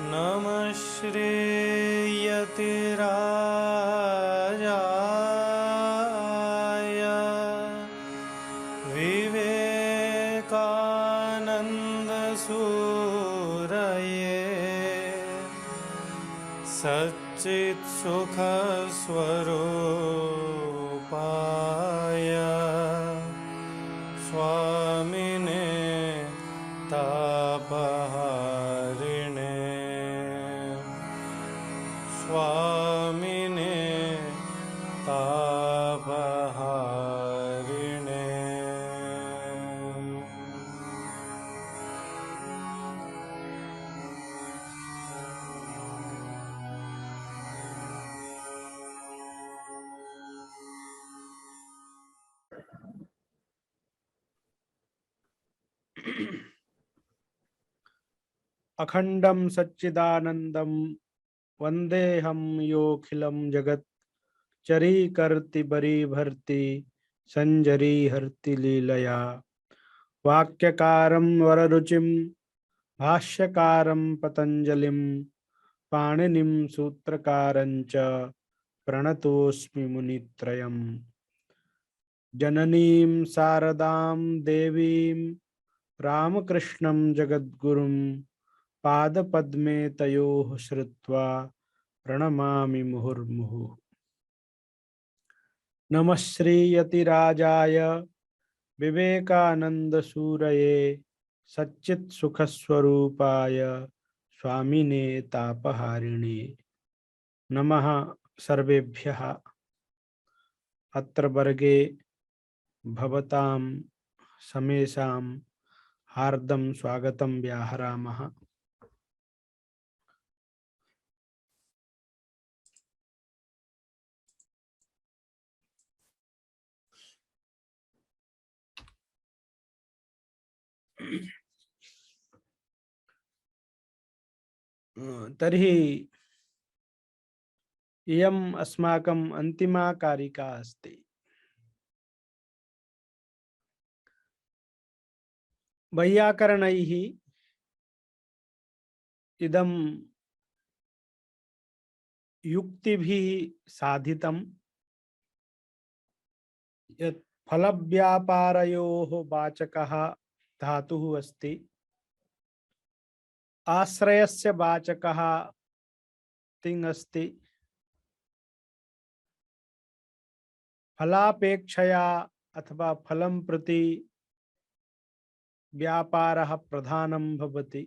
नमः श्रीयतिराजाय विवेकानन्दसूरये सच्चित्सुखस्वरूपाय स्वामिने तापहारिणे स्वामिने तापहारिणे। अखंडम सच्चिदानंदम वंदेहम योखिलम जगत चरीकर्ति बरी भर्ति संजरी हर्ति लीलया वाक्यकारं वररुचिम भाष्यकारं पतंजलिं पाणिनिं सूत्रकारंच प्रणतोस्मि मुनित्रयम्। जननीं शारदां देवीं रामकृष्णं जगद्गुरुं पादपद्मे तयोः श्रुत्वा प्रणमामि मुहुर्मुहुः। नमः श्रीयतिराजाय विवेकानन्दसूरये सच्चित्सुखस्वरूपाय स्वामिने तापहारिणे नमः। सर्वेभ्यः अत्र वर्गे भवतां समेषां हार्दं स्वागतं व्याहरामः। तर्हि इयम् अस्माकम् अन्तिमा कारिका अस्ति। वैयाकरणैः इदं युक्तिभिः साधितं यत् फलव्यापारयोः वाचकः धातुः अस्ति, आश्रयस्य वाचकः तिङ् अस्ति, फलापेक्षया अथवा फलं प्रति व्यापारः प्रधानं भवति,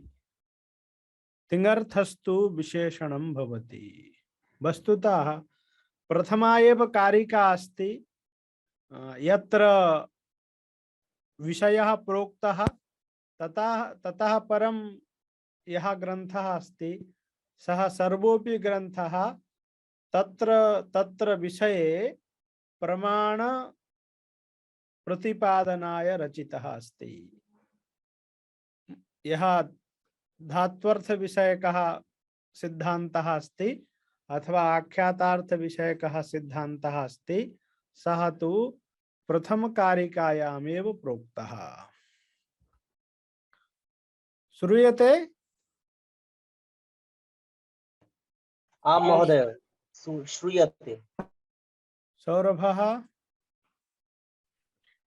तिङर्थस्तु विशेषणं भवति। वस्तुतः प्रथमा एव कारिका अस्ति यत्र विषयः प्रोक्तः, ततः परं यः ग्रन्थः अस्ति सः सर्वोऽपि ग्रन्थः तत्र विषये प्रमाण प्रतिपादनाय रचितः अस्ति। यः धात्वर्थ विषयकः सिद्धान्तः अस्ति अथवा आख्यातार्थ विषयकः सिद्धान्तः अस्ति, सः तु प्रथम कारिकायामेव प्रोक्तः। श्रूयते? आं महोदय, श्रूयते। सौरभः?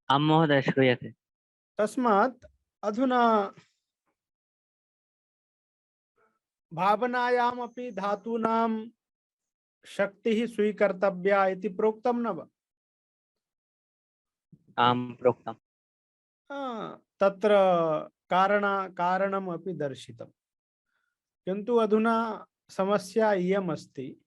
आं महोदय, श्रूयते। तस्मात् अधुना भावनायामपि धातूनां शक्तिः स्वीकर्तव्या इति प्रोक्तं न वा? आं प्रोक्तम्। तत्र कारणम् अपि दर्शितं, किन्तु अधुना समस्या इयम् अस्ति।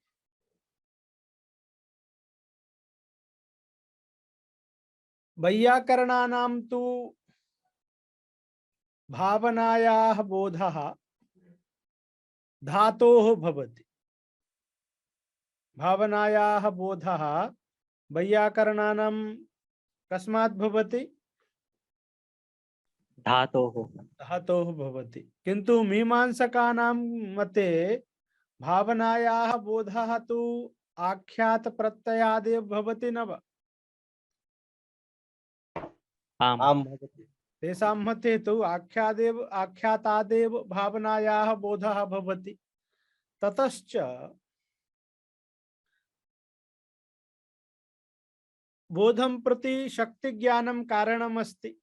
वैयाकरणानां तु भावनायाः बोधः धातोः भवति। भावनायाः बोधः वैयाकरणानां कस्मात् भवति? धातोः भवति। किन्तु मीमांसकानां मते भावनायाः बोधः तु आख्यात प्रत्ययादेव भवति न वा? आम्। तेषां मते तु आख्यातादेव भावनायाः बोधः भवति। ततश्च बोधं प्रति शक्ति ज्ञानं कारणमस्ति।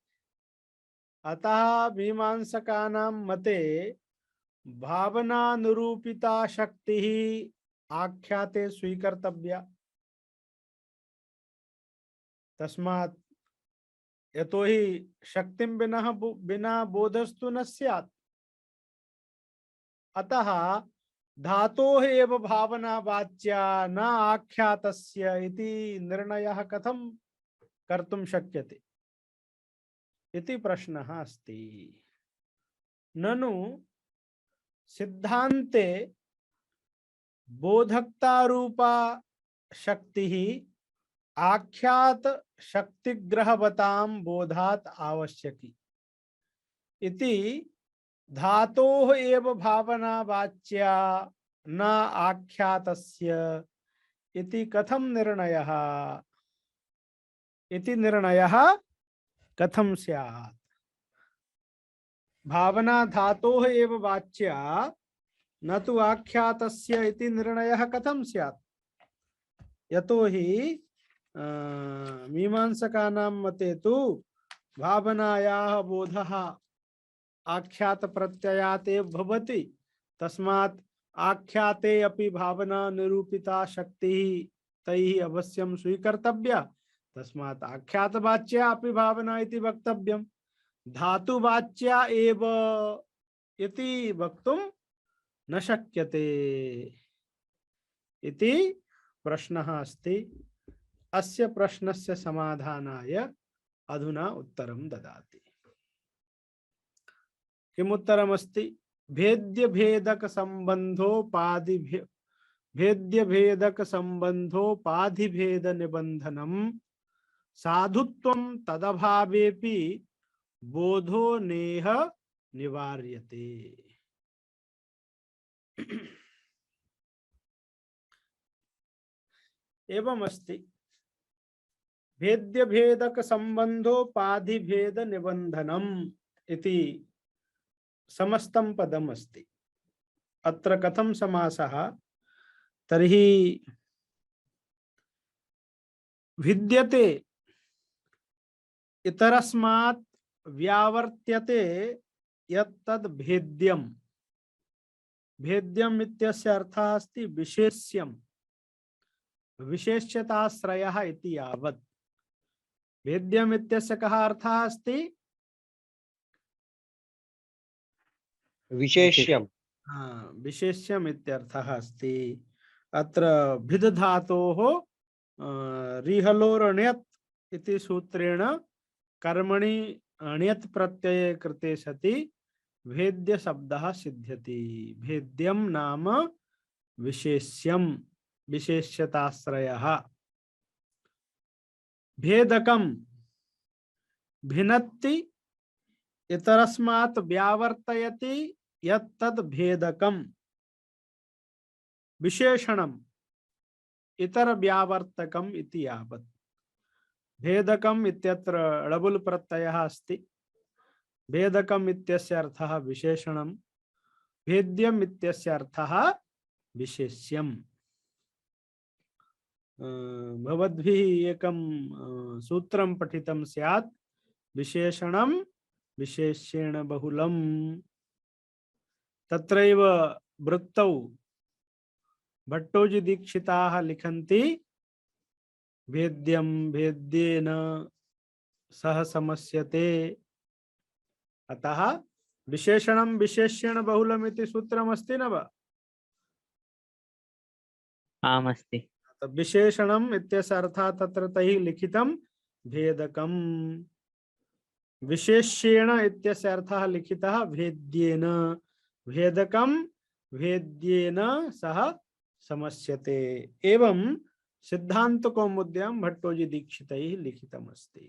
अतः मीमांसकानां मते भावनानुरूपिता शक्तिः आख्याते स्वीकर्तव्या। तस्मात् यतो हि शक्तिं बिना बोधस्तु न स्यात्। अतः धातोः एव भावना वाच्या न आख्यातस्य इति निर्णयः कथं कर्तुं शक्यते इति प्रश्नः अस्ति। ननु सिद्धान्ते बोधकतारूपा शक्तिः आख्यात शक्तिग्रहवतां बोधात् आवश्यकी इति धातोः एव भावना वाच्या न आख्यातस्य इति कथं निर्णयः इति निर्णयः कथं स्यात्। भावना धातोः एव वाच्या न तु आख्यातस्य इति निर्णयः कथं स्यात्। यतो हि मीमांसकानां मते तु भावनायाः बोधः आख्यात प्रत्ययात् एव भवति। तस्मात् आख्याते अपि भावना निरूपिता शक्तिः तैः अवश्यं स्वीकर्तव्या। तस्मात् आख्यातवाच्या अपि भावना इति वक्तव्यम्। धातुवाच्या एव इति वक्तुं न शक्यते इति प्रश्नः अस्ति। अस्य प्रश्नस्य समाधानाय अधुना उत्तरं ददाति। किम् उत्तरमस्ति? भेद्य भेदक संबंधोपाधि भेद निबंधनम साधुत्वं तदभावेपि बोधो नेह निवार्यते। एवं अस्ति भेद्य भेदक संबंधोपाधि भेद निबंधनम इति समस्तं पदम् अस्ति। अत्र कथं समासः? तर्हि भिद्यते इतरस्मात् व्यावर्त्यते यत्तद् भेद्यम्। भेद्यम् इत्यस्य अर्थः अस्ति विशेष्यम्, विशेष्यताश्रयः इति यावत्। भेद्यम् इत्यस्य कः अर्थः अस्ति? विशेष्यम्। विशेष्यम् इत्यर्थः अस्ति। अत्र भिद धातोः रिहलोरण्यत् इति सूत्रेण कर्मणि अण्यत् प्रत्यये कृते सति भेद्य शब्दः सिद्ध्यति। भेद्यं नाम विशेष्यम्, विशेष्यताश्रयः। भेदकं भिन्नति इतरस्मात् व्यावर्तयति यत्तद् भेदकम्। विशेषणम् इतर व्यावर्तकम् इति यावत्। भेदकम् इत्यत्र ळबुल् प्रत्ययः अस्ति। भेदकम् इत्यस्य अर्थः विशेषणम्, भेद्यम् इत्यस्य अर्थः विशेष्यम्। भवद्भिः एकं सूत्रं पठितं स्यात्, विशेषणं विशेष्येण बहुलम्। तत्रैव वृत्तौ भट्टोजी दीक्षिताः लिखन्ति भेद्यं भेद्येन सह समस्यते। अतः विशेषणं विशेष्येण बहुलम् इति सूत्रमस्ति न वा? आम् अस्ति। विशेषणम् इत्यस्य अर्थः तत्र तैः लिखितं भेदकम्। विशेष्येण इत्यस्य अर्थः लिखितः भेद्येन। भेदकं भेद्येन सह समस्यते। एवं सिद्धांत कौमुद्यां भट्टोजी दीक्षितैः लिखितमस्ति।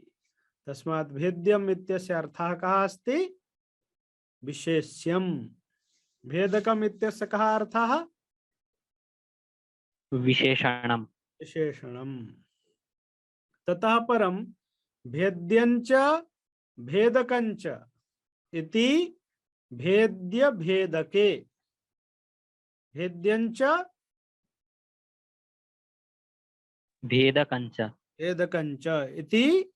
तस्मात् भेद्यम् इत्यस्य अर्थः कः अस्ति? विशेष्यम्। भेदकम् इत्यस्य कः अर्थः? विशेषणम्। विशेषणम्। ततः परं भेद्यञ्च भेदकञ्च इति भेद्य भेदके भेद्यञ्च भेदकञ्च भेदकञ्च इति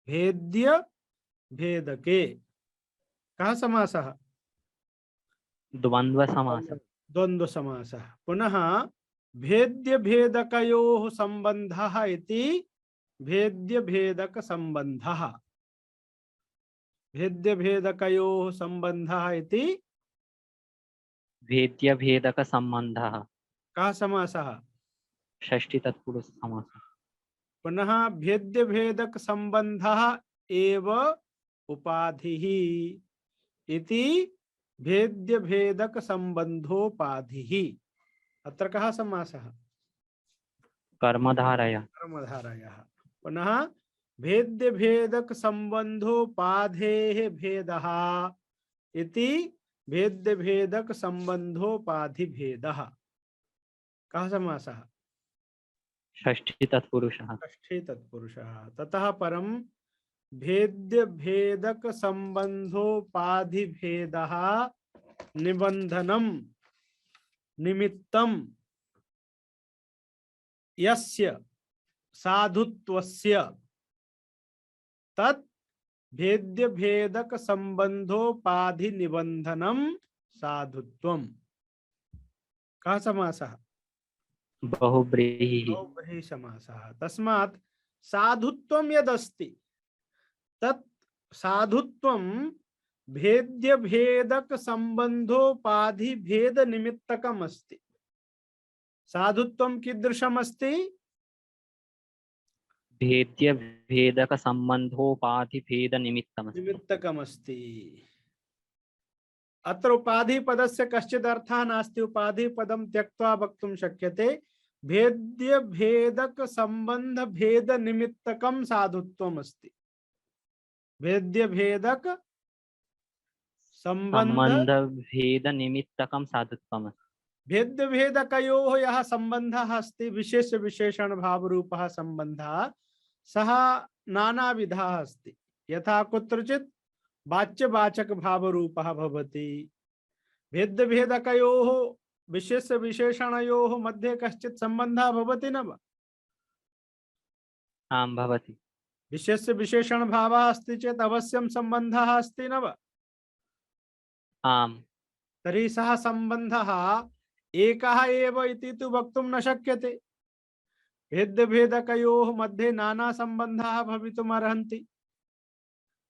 भेद्य भेदके कः समासः? द्वन्द्वसमासः द्वन्द्व समासः। पुनः भेद्य भेदकयोः संबंधः इति भेद्य भेदक संबंधः। भेद्य भेदकयोः संबंधः इति भेद्यभेदकसम्बन्धः कः समासः? षष्ठी तत्पुरुष समासः। पुनः भेद्य भेदक संबंधः एव उपाधिः इति भेद्य भेदक संबंधोपाधिः। अत्र कः समासः? कर्मधारय कर्मधारयः। पुनः भेद्य भेदक संबंधोपाधेः भेदः इति भेद्य भेदक संबंधोपाधि भेदः। कः समासः? षष्ठी तत्पुरुषः। षष्ठी तत्पुरुषः। ततः परं भेद्य भेदक संबंधोपाधि भेदः निबंधनम निमित्तम यस्य साधुत्वस्य तत् भेद्य भेदक संबंधोपाधि निबंधनम साधुत्वम। कः समासः? बहुव्रीहिः बहुव्रीहि समासः। तस्मात् साधुत्वं यदस्ति तत् साधुत्वं भेद्य भेदक संबंधोपाधि भेद निमित्तकम् अस्ति। साधुत्वं कीदृशम् अस्ति? भेद्यभेदकसम्बन्धोपाधिभेदनिमित्तमस्ति। निमित्तकम् अस्ति। अत्र उपाधि पदस्य कश्चित् अर्थः नास्ति। उपाधि पदं त्यक्त्वा वक्तुं शक्यते भेद्य भेदक संबंध भेद निमित्तकं साधुत्वम् अस्ति। भेद्य भेदक संबंध भेदनिमित्तकं साधुत्वमस्ति। भेद्य भेदकयोः यः संबंधः अस्ति विशेष विशेषण भाव रूपः संबंधः सः नानाविधः अस्ति। यथा कुत्रचित् वाच्यवाचक भाव रूपः भवति। भेद्य भेदकयोः विशेष विशेषणयोः मध्ये कश्चित् संबंधः भवति न वा? आं भवति। विशेष विशेषण भावः अस्ति चेत् अवश्यं संबंधः अस्ति न वा? आम्। तर्हि सः संबंधः एकः एव इति तु वक्तुं न शक्यते। भेद्य भेदकयोः मध्ये नाना संबंधाः भवितुम् अर्हन्ति।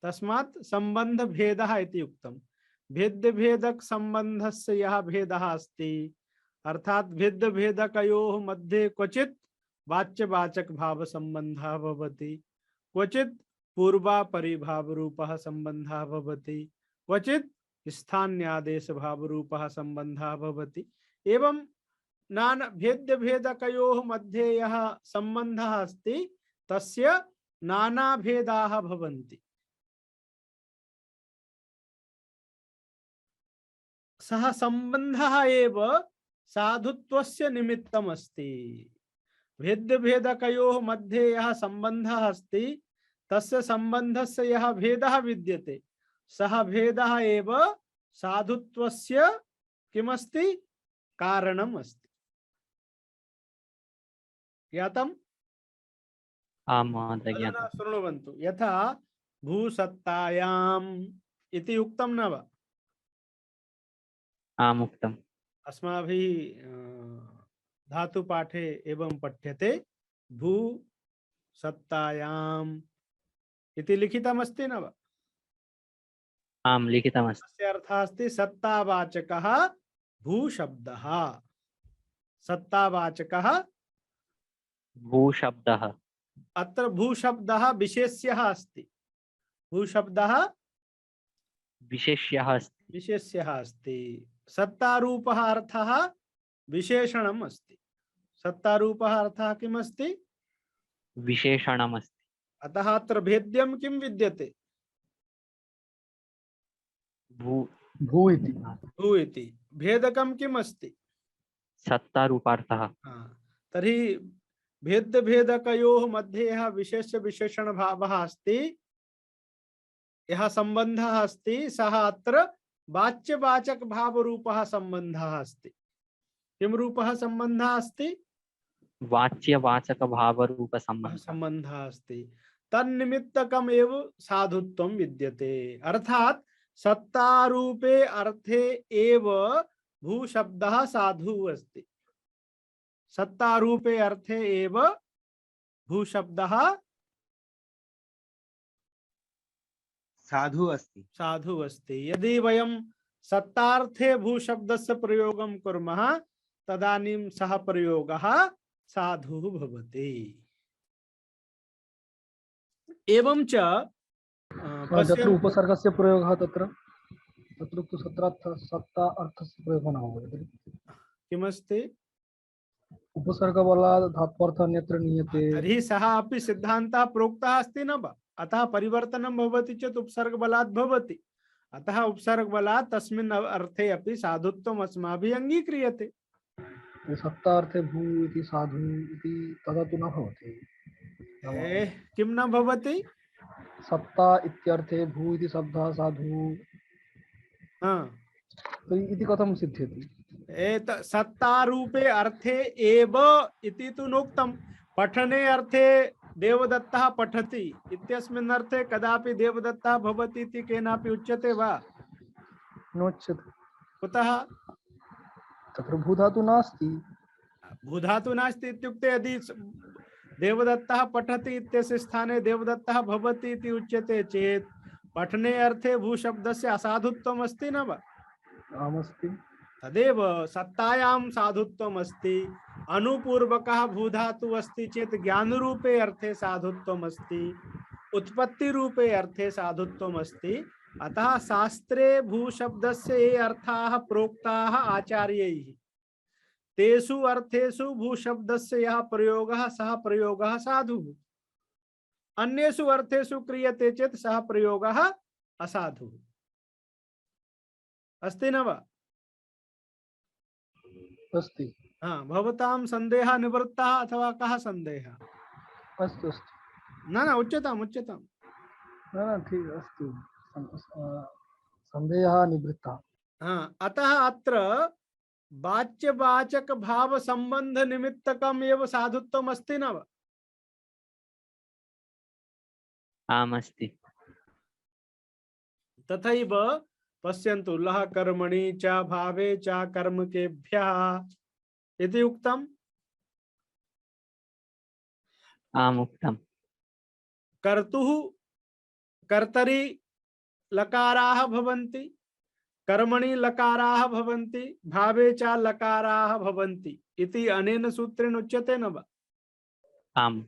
तस्मात् संबंध भेदः इति उक्तम्। भेद्य भेदक संबंधस्य यः भेदः अस्ति अर्थात भेद्य भेदकयोः मध्ये क्वचित् वाच्यवाचक भाव संबंधः भवति, क्वचित् पूर्वापरि भाव रूपः संबंधः भवति, क्वचित् स्थान्यादेश भाव रूपः संबंधः भवति। एवं नाना भेद्य भेदकयोः मध्ये यः संबंधः अस्ति तस्य नाना भेदाः भवन्ति। सः संबंधः एव साधुत्वस्य निमित्तम् अस्ति। भेद्य भेदकयोः मध्ये यः संबंधः अस्ति तस्य संबंधस्य यः भेदः विद्यते सः भेदः एव साधुत्वस्य किमस्ति? कारणम् अस्ति। ज्ञातम्? आं महोदय अधुना ज्ञातम्। शृण्वन्तु। यथा भूसत्तायाम् इति उक्तं न वा? आम् उक्तम्। अस्माभिः धातु पाठे एवं पठ्यते भू सत्तायाम् इति लिखितमस्ति न वा? आम् लिखितमस्ति। तस्य अर्थः अस्ति सत्तावाचकः भूशब्दः। सत्तावाचकः भूशब्दः। अत्र भूशब्दः विशेष्यः अस्ति। भूशब्दः विशेष्यः अस्ति। विशेष्यः अस्ति। सत्तारूपः अर्थः विशेषणम् अस्ति। सत्तारूपः अर्थः किम् अस्ति? विशेषणमस्ति। अतः अत्र भेद्यं किं विद्यते? भू इति भू इति। भेदकं किम् अस्ति? सत्तारूपार्थः। तर्हि भेद्य भेदकयोः मध्ये यः विशेष विशेषण भावः अस्ति, यः संबंधः अस्ति, सः अत्र वाच्यवाचक भाव रूपः संबंधः अस्ति। किम रूपः सम्बन्धः अस्ति? वाच्यवाचक भावरूप संबंध। सम्बन्धः अस्ति। तन्निमित्तकम् एव साधुत्वं विद्यते। अर्थात सत्तारूपे अर्थे एव भू शब्दः साधु अस्ति। सत्तारूपे अर्थे एव भू शब्दः साधु अस्ति। साधु अस्ति। यदि वयं सत्तार्थे भू शब्दस्य प्रयोगं कुर्मः तदानीं सः प्रयोगः साधुः भवति। एवं च तत्र उपसर्गस्य प्रयोगः तत्र तु सत्ता अर्थस्य प्रयोगः न भवति। किमस्ति? उपसर्गबलात् धात्वर्थः अन्यत्र नीयते। तर्हि सः अपि सिद्धान्तः प्रोक्तः अस्ति न वा? अतः परिवर्तनं भवति चेत् उपसर्गबलात् भवति। अतः उपसर्गबलात् तस्मिन् अर्थे अपि साधुत्वम् अस्माभिः अङ्गीक्रियते। सत्तार्थे भू इति साधु इति तदा तु न भवति। किं न भवति? सत्ता इत्यर्थे भू इति शब्दः साधु इति कथं सिद्ध्यति? सत्तारूपे अर्थे एव इति तु नोक्तं। पठने अर्थे देवदत्तः पठति इत्यस्मिन् अर्थे कदापि देवदत्तः भवति इति केनापि उच्यते वा? नोच्यते। कुतः? तत्र भूधातु नास्ति। भूधातु नास्ति इत्युक्ते यदि देवदत्तः पठति इत्यस्य स्थाने देवदत्तः भवति इति उच्यते चेत् पठने अर्थे भू शब्दस्य असाधुत्वम् अस्ति न वा? आमस्ति। तदेव सत्तायां साधुत्वम् अस्ति। अनुपूर्वकः भूधातु अस्ति चेत् ज्ञानरूपे अर्थे साधुत्वम् अस्ति, उत्पत्ति रूपे अर्थे साधुत्वम् अस्ति। अतः शास्त्रे भू शब्दस्य ये अर्थाः प्रोक्ताः आचार्यैः तेषु अर्थेषु भू शब्दस्य यः प्रयोगः सः प्रयोगः साधुः। अन्येषु अर्थेषु क्रियते चेत् सः प्रयोगः असाधुः। अस्ति न वा? अस्ति। हाँ, भवतां सन्देहः निवृत्तः अथवा कः सन्देहः? अस्तु अस्तु। न उच्यताम् उच्यताम्। न ठीक अस्तु। सन्देहः निवृत्तः। हाँ, अतः अत्र वाच्यवाचक भाव संबंध निमित्तकम् एव साधुत्वम् अस्ति न वा? आम् अस्ति। तथैव पश्यन्तु लः कर्मणि च भावे च कर्मकेभ्यः इति उक्तम्। आम् उक्तम्। कर्तुः कर्तरि लकाराः भवन्ति, कर्मणि लकाराः भवन्ति, भावे च लकाराः भवन्ति इति अनेन सूत्रेण उच्यते न वा? आम्।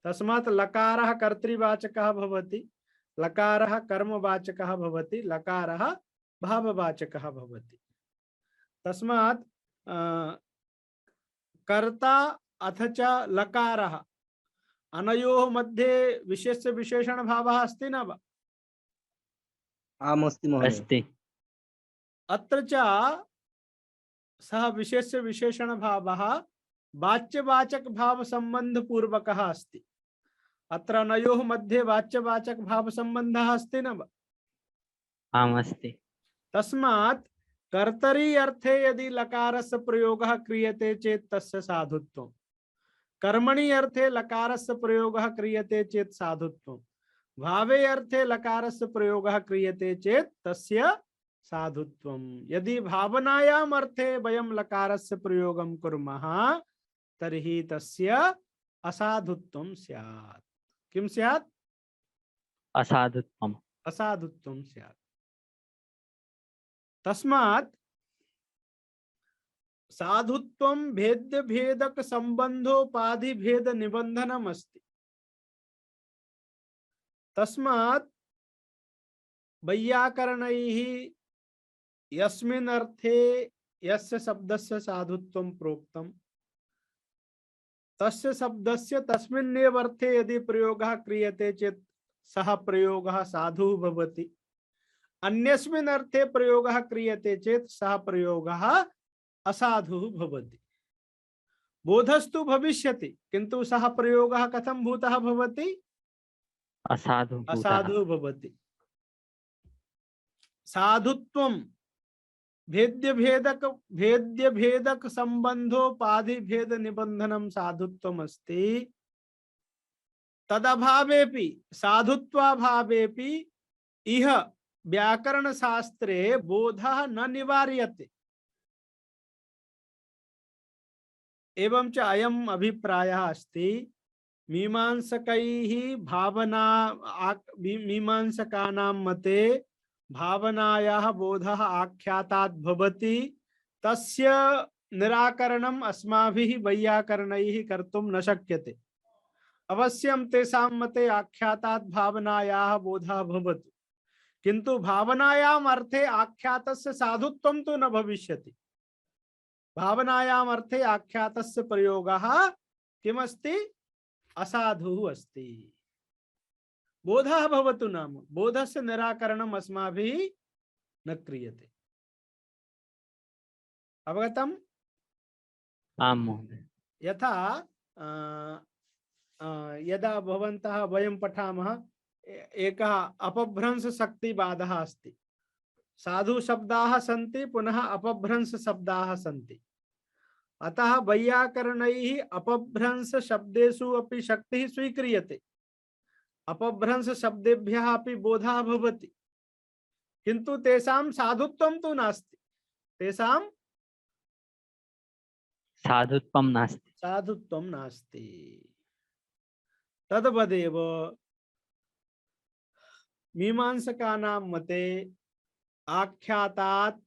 तस्मात् लकारः कर्तृवाचकः भवति, लकारः कर्मवाचकः भवति, लकारः भाववाचकः भवति। तस्मात् कर्ता अथ च लकारः अनयोः मध्ये विशेष विशेषण भावः अस्ति न वा? आम् अस्ति महोदय। अस्ति। अत्र च सः विशेष विशेषण भावः वाच्यवाचक भाव संबंध पूर्वकः अस्ति। अत्र अनयोः मध्ये वाच्यवाचक भाव संबंधः अस्ति न वा? आम् अस्ति। तस्मात् कर्तरि अर्थे यदि लकारस्य प्रयोगः क्रियते चेत् तस्य साधुत्वम्, कर्मणि अर्थे लकारस्य प्रयोगः क्रियते चेत् साधुत्वम्, भावे अर्थे लकारस्य प्रयोगः क्रियते चेत् तस्य साधुत्वम्। यदि भावनायाम् अर्थे वयं लकारस्य प्रयोगं कुर्मः तर्हि तस्य असाधुत्वं स्यात्। किं स्यात्? असाधुत्वम्। असाधुत्वं स्यात्। तस्मात् साधुत्वं भेद्य भेदक संबंधोपाधि भेद निबंधनम् अस्ति। तस्मात् वैयाकरणैः यस्मिन् अर्थे यस्य शब्दस्य साधुत्वं प्रोक्तं तस्य शब्दस्य तस्मिन्नेव अर्थे यदि प्रयोगः क्रियते चेत् सः प्रयोगः साधुः भवति। अन्यस्मिन् अर्थे प्रयोगः क्रियते चेत् सः प्रयोगः असाधुः भवति। बोधस्तु भविष्यति किन्तु सः प्रयोगः कथं भूतः भवति? असाधुः भवति। साधुत्वं भेद्य भेदक संबंधोपाधि भेद निबंधनम साधुत्वम अस्ति तदभावेपि साधुत्वाभावेपि इह व्याकरण शास्त्रे बोधः न निवार्यते एवं च अयम् अभिप्रायः अस्ति मीमांसकैः मीमांसकानां मते भावनायाः बोधः आख्यातात् भवति तस्य निराकरणम् अस्माभिः वैयाकरणैः कर्तुं न शक्यते अवश्यं तेषां मते आख्यातात् भावनायाः बोधः भवति किंतु भावनायाम् अर्थे आख्यातस्य साधुत्वं तु न भविष्यति भावनायाम् अर्थे आख्यातस्य प्रयोगः किमस्ति असाधुः अस्ति बोधः भवतु नाम बोधस्य निराकरणम् अस्माभिः न क्रियते अवगतम् आं महोदय यथा यदा भवन्तः वयं पठामः एकः अपभ्रंश शक्तिवादः अस्ति साधु शब्दाः सन्ति पुनः अपभ्रंश शब्दाः सन्ति अतः वैयाकरणैः अपभ्रंश शब्देषु अपि शक्तिः स्वीक्रियते अपभ्रंश शब्देभ्यः अपि बोधः भवति किन्तु तेषां साधुत्वं तु नास्ति तेषां साधुत्वं नास्ति साधुत्वं नास्ति तद्वदेव मीमांसकानां मते आख्यातात्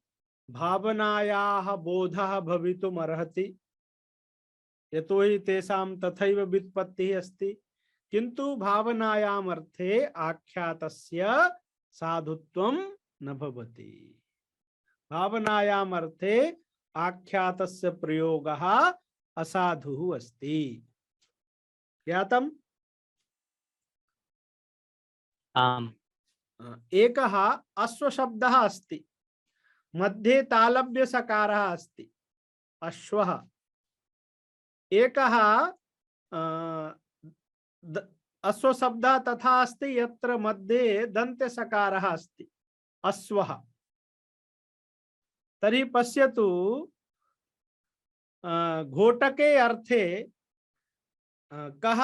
भावनायाः बोधः भवितुम् अर्हति यतोहि तेषां तथैव व्युत्पत्तिः अस्ति किंतु भावनायाम् अर्थे आख्यातस्य साधुत्वं न भवति भावनायाम् अर्थे आख्यातस्य प्रयोगः असाधुः अस्ति ज्ञातम् आम् एकः अश्वशब्दः अस्ति मध्ये तालव्य सकारः अस्ति अश्वः एकः अश्वशब्दः तथा अस्ति यत्र मध्ये दन्त्य सकारः अस्ति अश्वः तर्हि पश्यतु घोटके अर्थे कः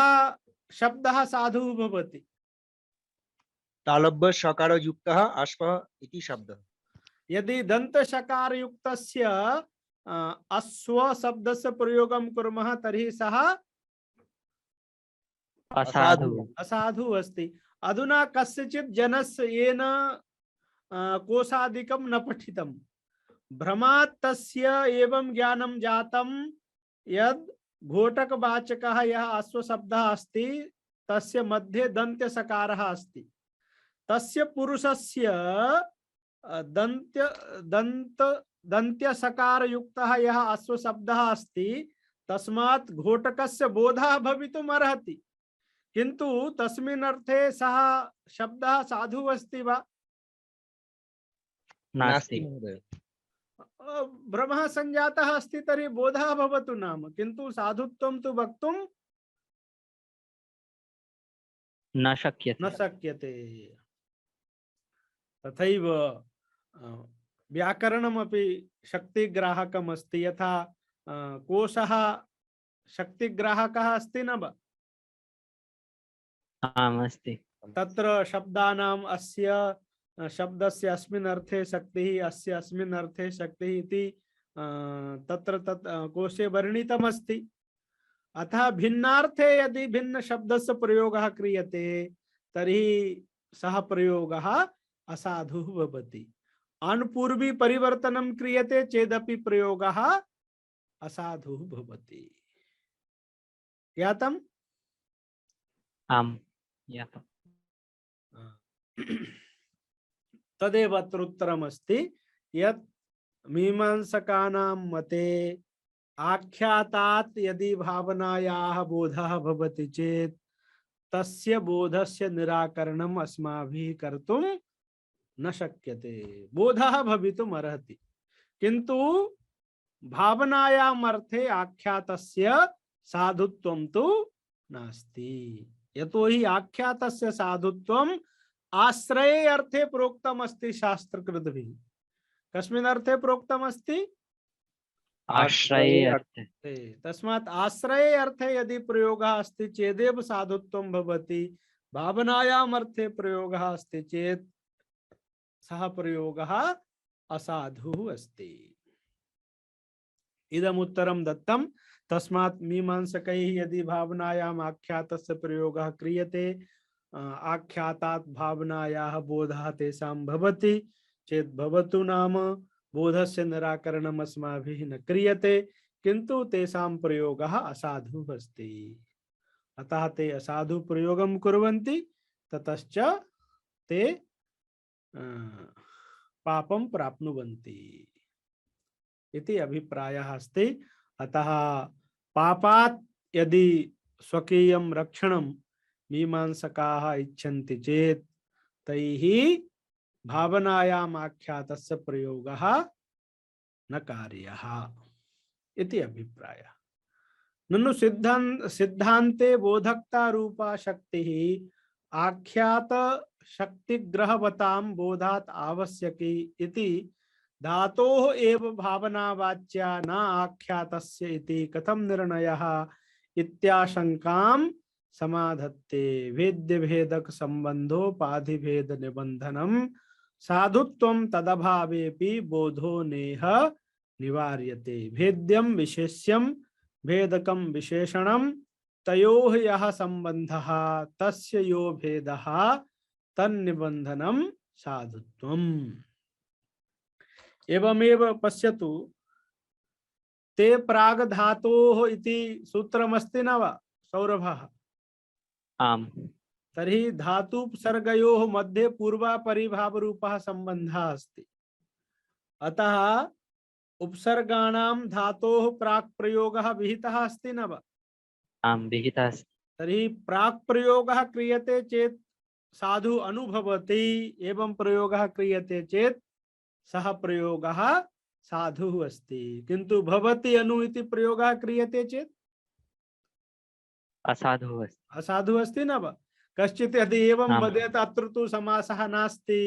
शब्दः साधुः भवति तालव्य शकार युक्तः अश्वः इति शब्दः यदि दंत शकार युक्तस्य अश्व शब्दस्य प्रयोगं कुर्मः तर्हि सः असाधु अस्ति अधुना कस्यचित् जनस्य येन कोशादिकं न पठितं भ्रमात् तस्य एवं ज्ञानं जातं यद् घोटकवाचकः यः अश्व शब्दः अस्ति तस्य मध्ये दन्त्य सकारः अस्ति तस्य पुरुषस्य दन्त्य सकार युक्तः यः अश्व शब्दः अस्ति तस्मात् घोटकस्य बोधः भवितुम् अर्हति किंतु तस्मिन् अर्थे सः शब्दः साधुः अस्ति वा नास्ति भ्रमः संजातः अस्ति तर्हि बोधः भवतु नाम किंतु साधुत्वं तु वक्तुं न शक्यते तथैव व्याकरणमपि शक्तिग्राहकम् अस्ति यथा कोशः शक्तिग्राहकः अस्ति न वा आम् अस्ति तत्र शब्दानाम् अस्य शब्दस्य अस्मिन् अर्थे शक्तिः अस्य अस्मिन् अर्थे शक्तिः इति तत्र कोशे वर्णितमस्ति अतः भिन्नार्थे यदि भिन्न शब्दस्य प्रयोगः क्रियते तर्हि सः प्रयोगः असाधुः भवति अनुपूर्वी परिवर्तनं क्रियते चेदपि प्रयोगः असाधुः भवति ज्ञातम् आम् ज्ञातम् तदेव अत्र उत्तरमस्ति यत् मीमांसकानां मते आख्यातात् यदि भावनायाः बोधः भवति चेत् तस्य बोधस्य निराकरणम् अस्माभिः कर्तुं न शक्यते बोधः भवितुम् अर्हति किंतु भावनायाम् अर्थे आख्यातस्य साधुत्वं तु नास्ति यतोहि आख्यातस्य साधुत्वम् आश्रये अर्थे प्रोक्तम् अस्ति शास्त्रकृद्भिः कस्मिन् अर्थे प्रोक्तम् अस्ति? आश्रये अर्थे। तस्मात् आश्रये अर्थे यदि प्रयोगः अस्ति चेदेव साधुत्वं भवति। भावनायाम् अर्थे प्रयोगः अस्ति चेत् सः प्रयोगः असाधुः अस्ति। इदम् उत्तरं दत्तं। तस्मात् मीमांसकैः यदि भावनायाम् आख्यातस्य प्रयोगः क्रियते आख्यातात् भावनायाः बोधः तेषां भवति चेत् भवतु नाम बोधस्य निराकरणम् अस्माभिः न क्रियते किन्तु तेषां प्रयोगः असाधुः अस्ति। अतः ते असाधु प्रयोगं कुर्वन्ति ततश्च ते पापं प्राप्नुवन्ति इति अभिप्रायः अस्ति। अतः पापात् यदि स्वकीयं रक्षणं मीमांसकाः इच्छन्ति चेत् तैः भावनायाम् आख्यातस्य प्रयोगः न कार्यः इति अभिप्रायः। ननु सिद्धान्ते बोधकता रूपा शक्तिः आख्यात शक्तिग्रहवतां बोधात् आवश्यकी इति धातोः एव भावनावाच्या न आख्यातस्य इति कथं निर्णयः इत्याशंकां समाधत्ते। भेद्य भेदक संबंधोपाधि भेद निबंधनम साधुत्वं तदभावेपि बोधो नेह निवार्यते। भेद्यं विशेष्यं भेदकं विशेषणं तयोः यः संबंधः तस्य यो भेदः तन्निबंधनं साधुत्वम्। एवमेव पश्यतु ते प्राग धातोः इति सूत्रमस्ति न वा सौरभः? आम्। तर्हि धातुपसर्गयोः मध्ये पूर्वापरिभावरूपः सम्बन्धः अस्ति। अतः उपसर्गाणां धातोः प्राक् प्रयोगः विहितः अस्ति न वा? आम्, विहितः अस्ति। तर्हि प्राक् प्रयोगः क्रियते चेत् साधु अनुभवति एवं प्रयोगः क्रियते चेत् सः प्रयोगः साधुः अस्ति। किन्तु भवति अनु इति प्रयोगः क्रियते चेत् असाधुः अस्ति। असाधुः अस्ति न वा? कश्चित् यदि एवं वदेत् अत्र तु समासः नास्ति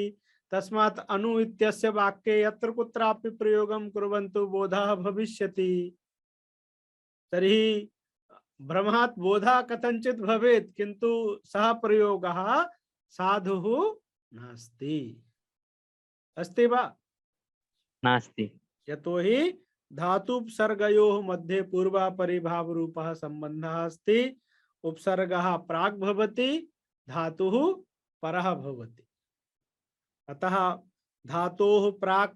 तस्मात् अनु इत्यस्य वाक्ये यत्र कुत्रापि प्रयोगं कुर्वन्तु बोधः भविष्यति। तर्हि भ्रमात् बोधः कथञ्चित् भवेत् किन्तु सः प्रयोगः साधुः नास्ति। अस्ति वा? नास्ति। यतोहि धातुपसर्गयोः मध्ये पूर्वापरिभावरूपः सम्बन्धः अस्ति। उपसर्गः प्राक् भवति धातुः परः भवति। अतः धातोः प्राक्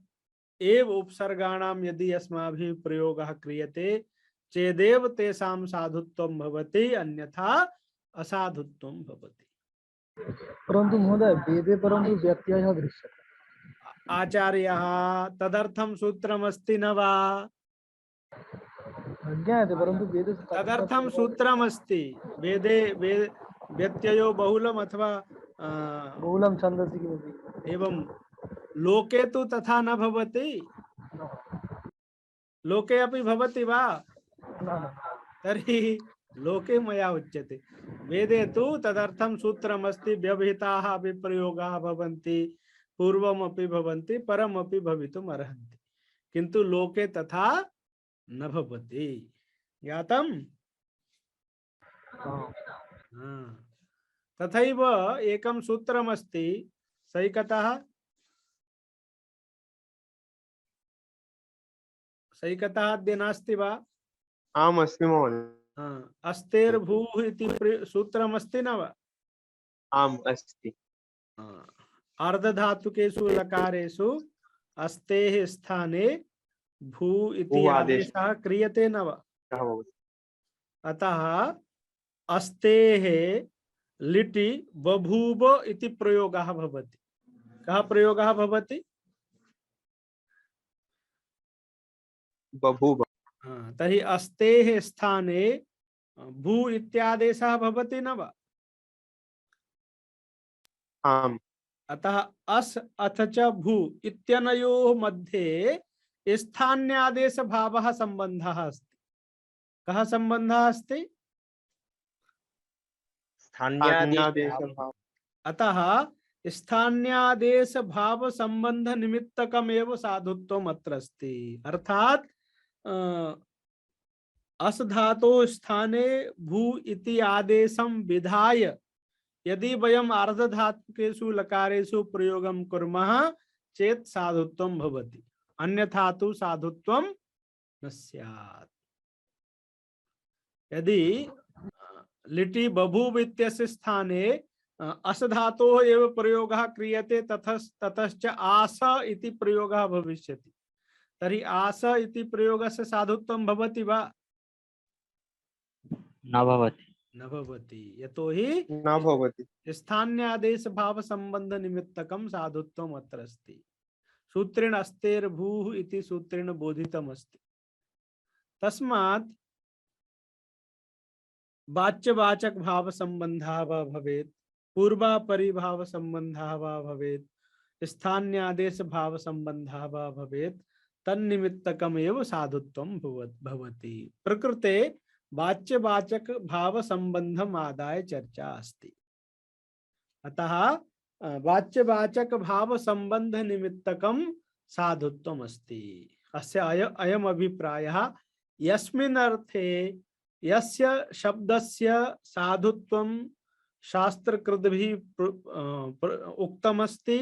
एव उपसर्गाणां यदि अस्माभिः प्रयोगः क्रियते चेदेव तेषां साधुत्वं भवति अन्यथा असाधुत्वं भवति। परन्तु महोदय वेदे परन्तु व्यत्ययः दृश्यते। आचार्यः तदर्थं सूत्रमस्ति न वा? ज्ञायते परन्तु वेदे तदर्थं सूत्रमस्ति। वेदे व्यत्ययो बहुलम् अथवा बहुलं छन्दसि किमपि एवं लोके तु तथा न भवति। लोके अपि भवति वा? तर्हि लोके मया उच्यते। वेदे तु तदर्थं सूत्रमस्ति। व्यवहिताः अपि प्रयोगाः भवन्ति पूर्वमपि भवन्ति परमपि भवितुम् अर्हन्ति किन्तु लोके तथा न भवति। ज्ञातम्? तथैव एकं सूत्रमस्ति सैकतः अद्य नास्ति वा? आम् अस्मि महोदय। अस्तेर्भूः इति सूत्रमस्ति न वा? आम् अस्ति। अर्धधातुकेषु लकारेषु अस्तेः स्थाने भू इति आदेशः क्रियते न वा? अतः अस्तेः लिटि बभूव इति प्रयोगः भवति। कः प्रयोगः भवति? बभूव। तर्हि अस्तेः स्थाने भू इत्यादेशः भवति न वा? आम्। अतः अस् अथ च भू इत्यनयोः मध्ये स्थान्यादेश भावः संबंधः अस्ति। कः संबंधः अस्ति? स्थान्यादेश। अतः स्थान्यादेश भाव संबंध निमित्तकम एव साधुत्वम अत्र अस्ति। अर्थात अस धातो स्थाने भू इति आदेशम विधाय यदि वयम अर्धधातुकेषु लकारेषु प्रयोगं कुर्मः चेत् साधुत्वं भवति, अन्यथा तु साधुत्वं न स्यात्। यदि लिटि बभूव इत्यस्य स्थाने अस धातोः एव प्रयोगः क्रियते ततश्च आस इति प्रयोगः भविष्यति, तर्हि आस इति प्रयोगस्य साधुत्वं भवति वा? न भवति। न भवति, यतोहि न भवति। स्थान्यादेश भाव संबंध निमित्तकम साधुत्वम अत्र अस्ति। सूत्रेण अस्तेर भूः इति सूत्रेण बोधितम अस्ति। तस्मात् वाच्यवाचक भाव संबंधः वा भवेत्, पूर्वापरि भाव संबंधः वा भवेत्, स्थान्यादेश भाव संबंधः वा भवेत्, तन्निमित्तकम एव साधुत्वं भवति। प्रकृते वाच्यवाचक भाव संबंधम आदाय चर्चा अस्ति। अतः वाच्यवाचक भाव संबंध निमित्तकम साधुत्वम अस्ति। अस्य अयम अभिप्रायः यस्मिन् अर्थे यस्य शब्दस्य साधुत्वं शास्त्रकृद्भिः उक्तमस्ति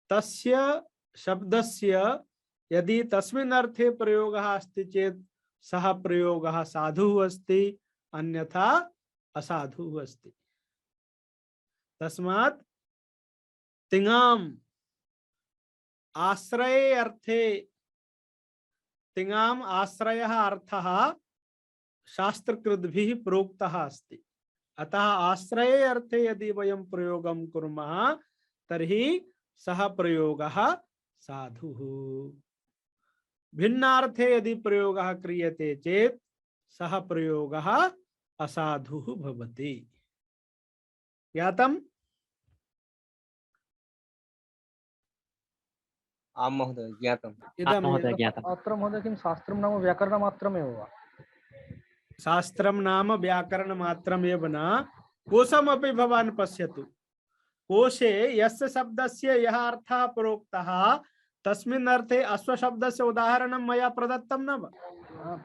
तस्य शब्दस्य यदि तस्मिन् अर्थे प्रयोगः अस्ति चेत् सः प्रयोगः साधुः अस्ति, अन्यथा असाधुः अस्ति। तस्मात् तिङाम् आश्रये अर्थे, तिङाम् आश्रयः अर्थः शास्त्रकृद्भिः प्रोक्तः अस्ति। अतः आश्रये अर्थे यदि वयं प्रयोगं कुर्मः तर्हि सः प्रयोगः साधुः। भिन्नार्थे यदि प्रयोगः क्रियते चेत् सः प्रयोगः असाधुः भवति। ज्ञातम्? आम महोदय ज्ञातम्। महोदय ज्ञातम्। अत्र महोदय किं शास्त्रं नाम व्याकरणमात्रमेव वा? शास्त्रं नाम व्याकरणमात्रमेव न, कोशमपि भवान् पश्यतु। कोशे यस्य शब्दस्य यः अर्थः प्रोक्तः तस्मिन् अर्थे अश्वशब्दस्य उदाहरणं मया प्रदत्तं न वा?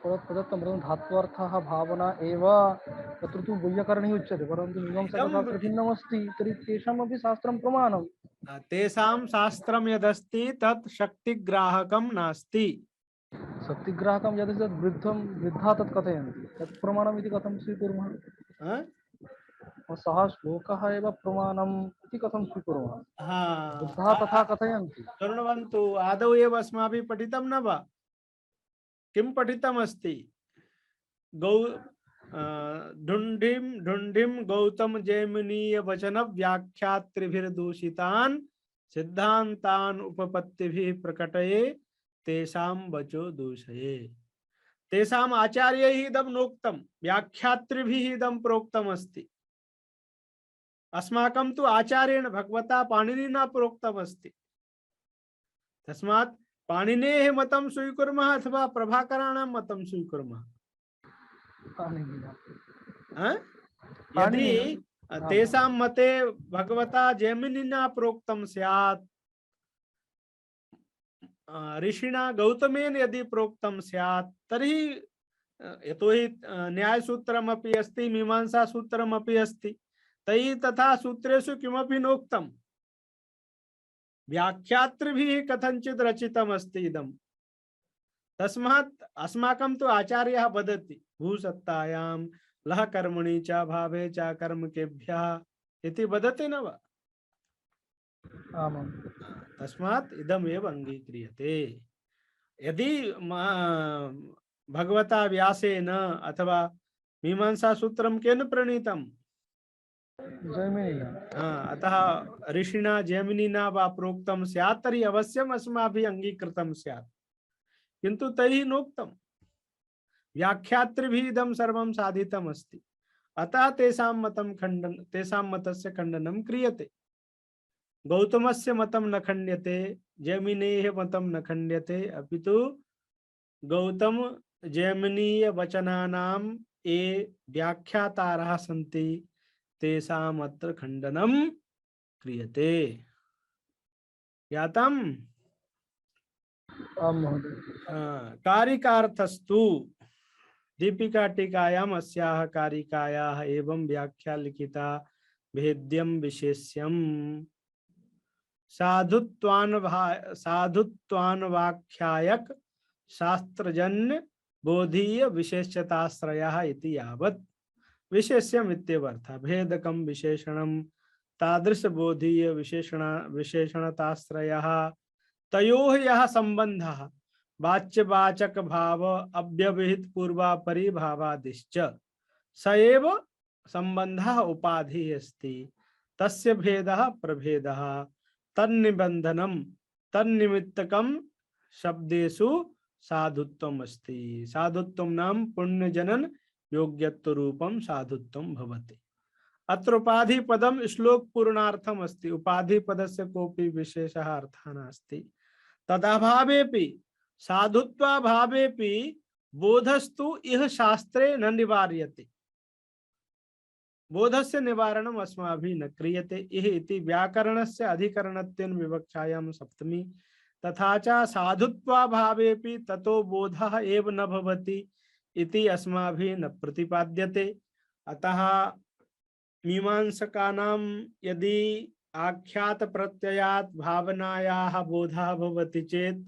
प्रदत्तं, परन्तु धात्वर्थः भावना एव तत्र तु वैयाकरणैः उच्यते, परन्तु मीमांसाशास्त्रे भिन्नमस्ति, तर्हि तेषामपि शास्त्रं प्रमाणम्। तेषां शास्त्रं यदस्ति तत् शक्तिग्राहकं नास्ति। शक्तिग्राहकं यदि तद् वृद्धा तत् कथयन्ति, तत् प्रमाणम् इति कथं स्वीकुर्मः? सः श्लोकः एव प्रमाणम् इति कथं स्वीकुर्मः? वृद्धाः तथा कथयन्ति। शृण्वन्तु, आदौ एव अस्माभिः पठितं न वा? किं पठितमस्ति? ढुण्ढिं गौतम जैमिनीय वचन व्याख्यात्रिभिर्दूषितान् सिद्धान्तान् उपपत्तिभिः प्रकटये तेषां वचो दूषये। तेषाम् आचार्यैः इदं नोक्तं, व्याख्यात्रिभिः इदं प्रोक्तमस्ति। अस्माकं तु आचार्येण भगवता पाणिनिना प्रोक्तमस्ति। तस्मात् पाणिनेः मतं स्वीकुर्मः अथवा प्रभाकराणां मतं स्वीकुर्मः? यदि तेषां मते भगवता जैमिनिना प्रोक्तं स्यात्, ऋषिणा गौतमेन यदि प्रोक्तं स्यात्, तर्हि यतोहि न्यायसूत्रमपि अस्ति, मीमांसासूत्रमपि अस्ति, तैः तथा सूत्रेषु किमपि नोक्तं, व्याख्यातृभिः कथंचित् रचितमस्ति इदं। तस्मात् अस्माकं तु आचार्यः वदति भूसत्तायां लह कर्मणि च भावे च कर्मकेभ्यः इति वदति न वा? आमां। तस्मात् इदमेव अङ्गीक्रियते। यदि भगवता व्यासेन अथवा मीमांसासूत्रं केन प्रणीतं? जैमिनिना। अतः ऋषिणा जैमिनिना वा प्रोक्तं स्यात् तर्हि अवश्यम् अस्माभिः अङ्गीकृतं स्यात्, किन्तु तैः नोक्तं, व्याख्यातृभिः इदं सर्वं साधितम् अस्ति। अतः तेषां मतस्य खण्डनं क्रियते। गौतमस्य मतं न खण्ड्यते, जैमिनेः मतं न खण्ड्यते, अपितु गौतम जैमिनीय वचनानां ये व्याख्यातारः सन्ति तेषाम् अत्र खण्डनं क्रियते। ज्ञातम्? आम् महोदय। कारिकार्थस्तु दीपिका टीकायाम् अस्याः कारिकायाः एवं व्याख्या लिखिता भेद्यं विशेष्यं साधुत्वान्वाख्यायक शास्त्रजन्य बोधीय विशेषताश्रयः इति यावत्। विशेष्यम् इत्यर्थः भेदकं विशेषणं तादृश बोधीय विशेषणताश्रयः तयोः यः संबंधः वाच्यवाचक भाव अव्यवहित पूर्वापरि भावादिश्च स एव संबंधः उपाधिः अस्ति। तस्य भेदः प्रभेदः तन्निबंधनं तन्निमित्तकं शब्देषु साधुत्वम् अस्ति। साधुत्वं नाम पुण्यजनन योग्यत्व रूपं साधुत्वं भवति। अत्र उपाधि पदम श्लोक पूर्णार्थम अस्ति। उपाधि पदस्य कोऽपि विशेषः अर्थः नास्ति। तदभावेपि साधुत्वाभावेपि बोधस्तु इह शास्त्रे न निवार्यते। बोधस्य निवारणम् अस्माभिः न क्रियते। इह इति व्याकरणस्य अधिकरणत्वेन विवक्षायां सप्तमी। तथा च साधुत्वाभावेपि ततो बोधः एव न भवति इति अस्माभिः न प्रतिपाद्यते। अतः मीमांसकानां यदि आख्यात प्रत्ययात् भावनायाः बोधः भवति चेत्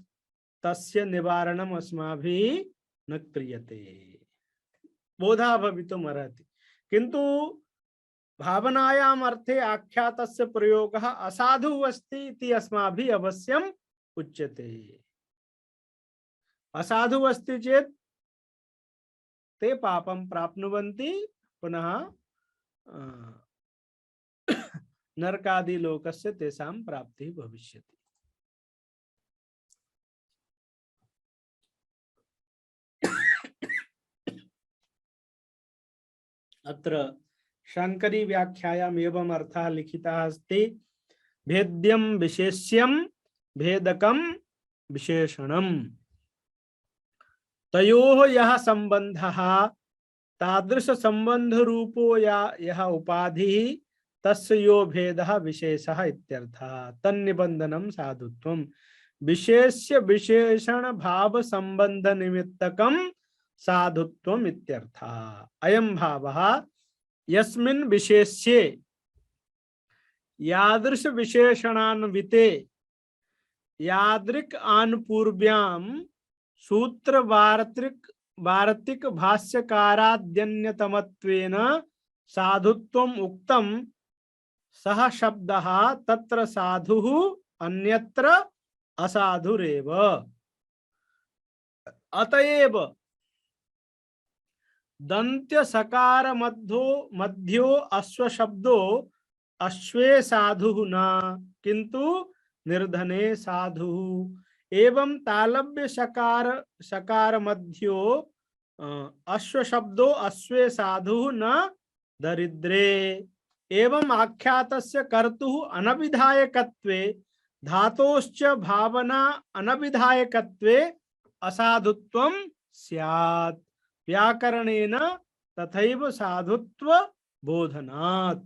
तस्य निवारणम् अस्माभिः न क्रियते। बोधः भवितुम् अर्हति किन्तु भावनायाम् अर्थे आख्यातस्य प्रयोगः असाधुः अस्ति इति अस्माभिः अवश्यम् उच्यते। असाधुः अस्ति चेत् ते पापं प्राप्नुवन्ति, पुनः नरकादि लोकस्य तेषां प्राप्तिः भविष्यति। अत्र शंकरी व्याख्यायाम् एवं अर्थः लिखितः अस्ति। भेद्यं विशेष्यं भेदकं विशेषणं तयोः यः संबंधः तादृश संबंध रूपो या यः उपाधिः तस्य यो भेदः विशेषः इत्यर्थः। तन्निबंधनं साधुत्वं विशेष्य विशेषण भाव संबंध निमित्तकं साधुत्वम् इत्यर्थः। अयं भावः यस्मिन् विशेष्ये यादृश विशेषणान्विते यादृक् आनुपूर्व्यां सूत्र वार्तिक भाष्यकाराद्यन्यतमत्वेन साधुत्वम् उक्तं सः शब्दः तत्र साधुः अन्यत्र असाधुरेव। अतएव दन्त्य सकार मध्यो अश्व शब्दो अश्वे साधुः न किंतु निर्धने साधुः। एवं तालव्य सकार मध्यो अश्व शब्दो अश्वे साधुः न दरिद्रे। एवं आख्यातस्य कर्तुः अनभिधायकत्वे धातोश्च भावना अनभिधायकत्वे असाधुत्वं स्यात्। व्याकरणेन तथैव साधुत्व बोधनात्।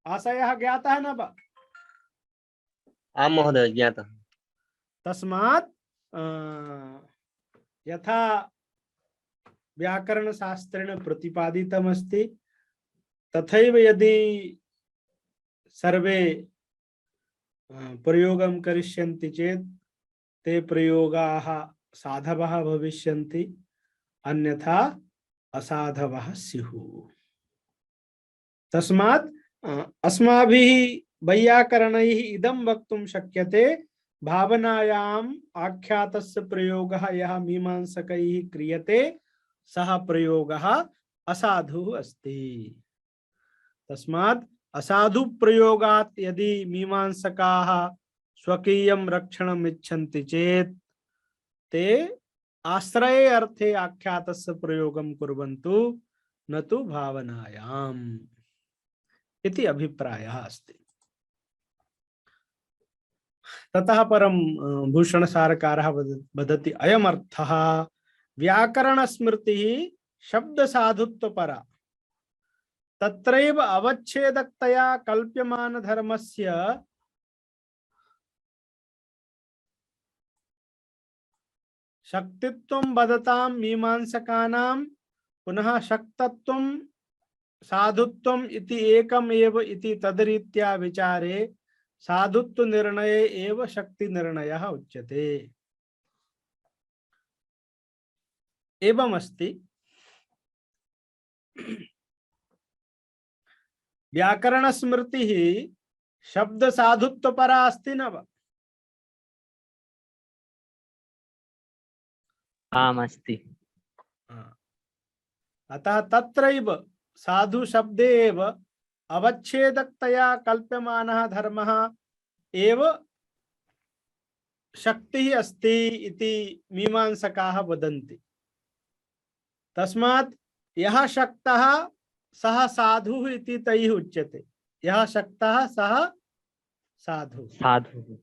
आशयः ज्ञातः न वा? आम् महोदय ज्ञातः। तस्मात् यथा व्याकरण शास्त्रेण प्रतिपादितमस्ति तथैव यदि सर्वे प्रयोगं करिष्यन्ति चेत् ते प्रयोगाः साधवः भविष्यन्ति, अन्यथा असाधवः स्युः। तस्मात् अस्माभिः वैयाकरणैः इदं वक्तुं शक्यते भावनायाम् आख्यातस्य प्रयोगः यः मीमांसकैः क्रियते सः प्रयोगः असाधुः अस्ति। तस्मात् असाधु प्रयोगात् यदि मीमांसकाः स्वकीयं रक्षणम् इच्छन्ति चेत् ते आश्रये अर्थे आख्यातस्य प्रयोगं कुर्वन्तु, न तु भावनायाम् इति अभिप्रायः अस्ति। ततः परं भूषणसारकारः वदति अयमर्थः व्याकरण स्मृतिः शब्द साधुत्वपरा तत्रैव अवच्छेदकतया कल्प्यमान धर्मस्य शक्तित्वं वदतां मीमांसकानां पुनः शक्तत्वं साधुत्वम् इति एकम् एव इति तदरीत्या विचारे साधुत्व निर्णये एव शक्ति निर्णयः उच्यते। एवमस्ति व्याकरण स्मृति शब्द साधुत्व परा अस्ति न वा? आम् अस्ति। अतः तत्रैव साधु शब्दे एव अवच्छेदकतया कल्प्यमानः धर्मः एव शक्तिः अस्ति इति मीमांसकाः वदन्ति। तस्मात् यः शक्तः सः साधुः इति तैः उच्यते। यः शक्तः सः साधुः। साधुः।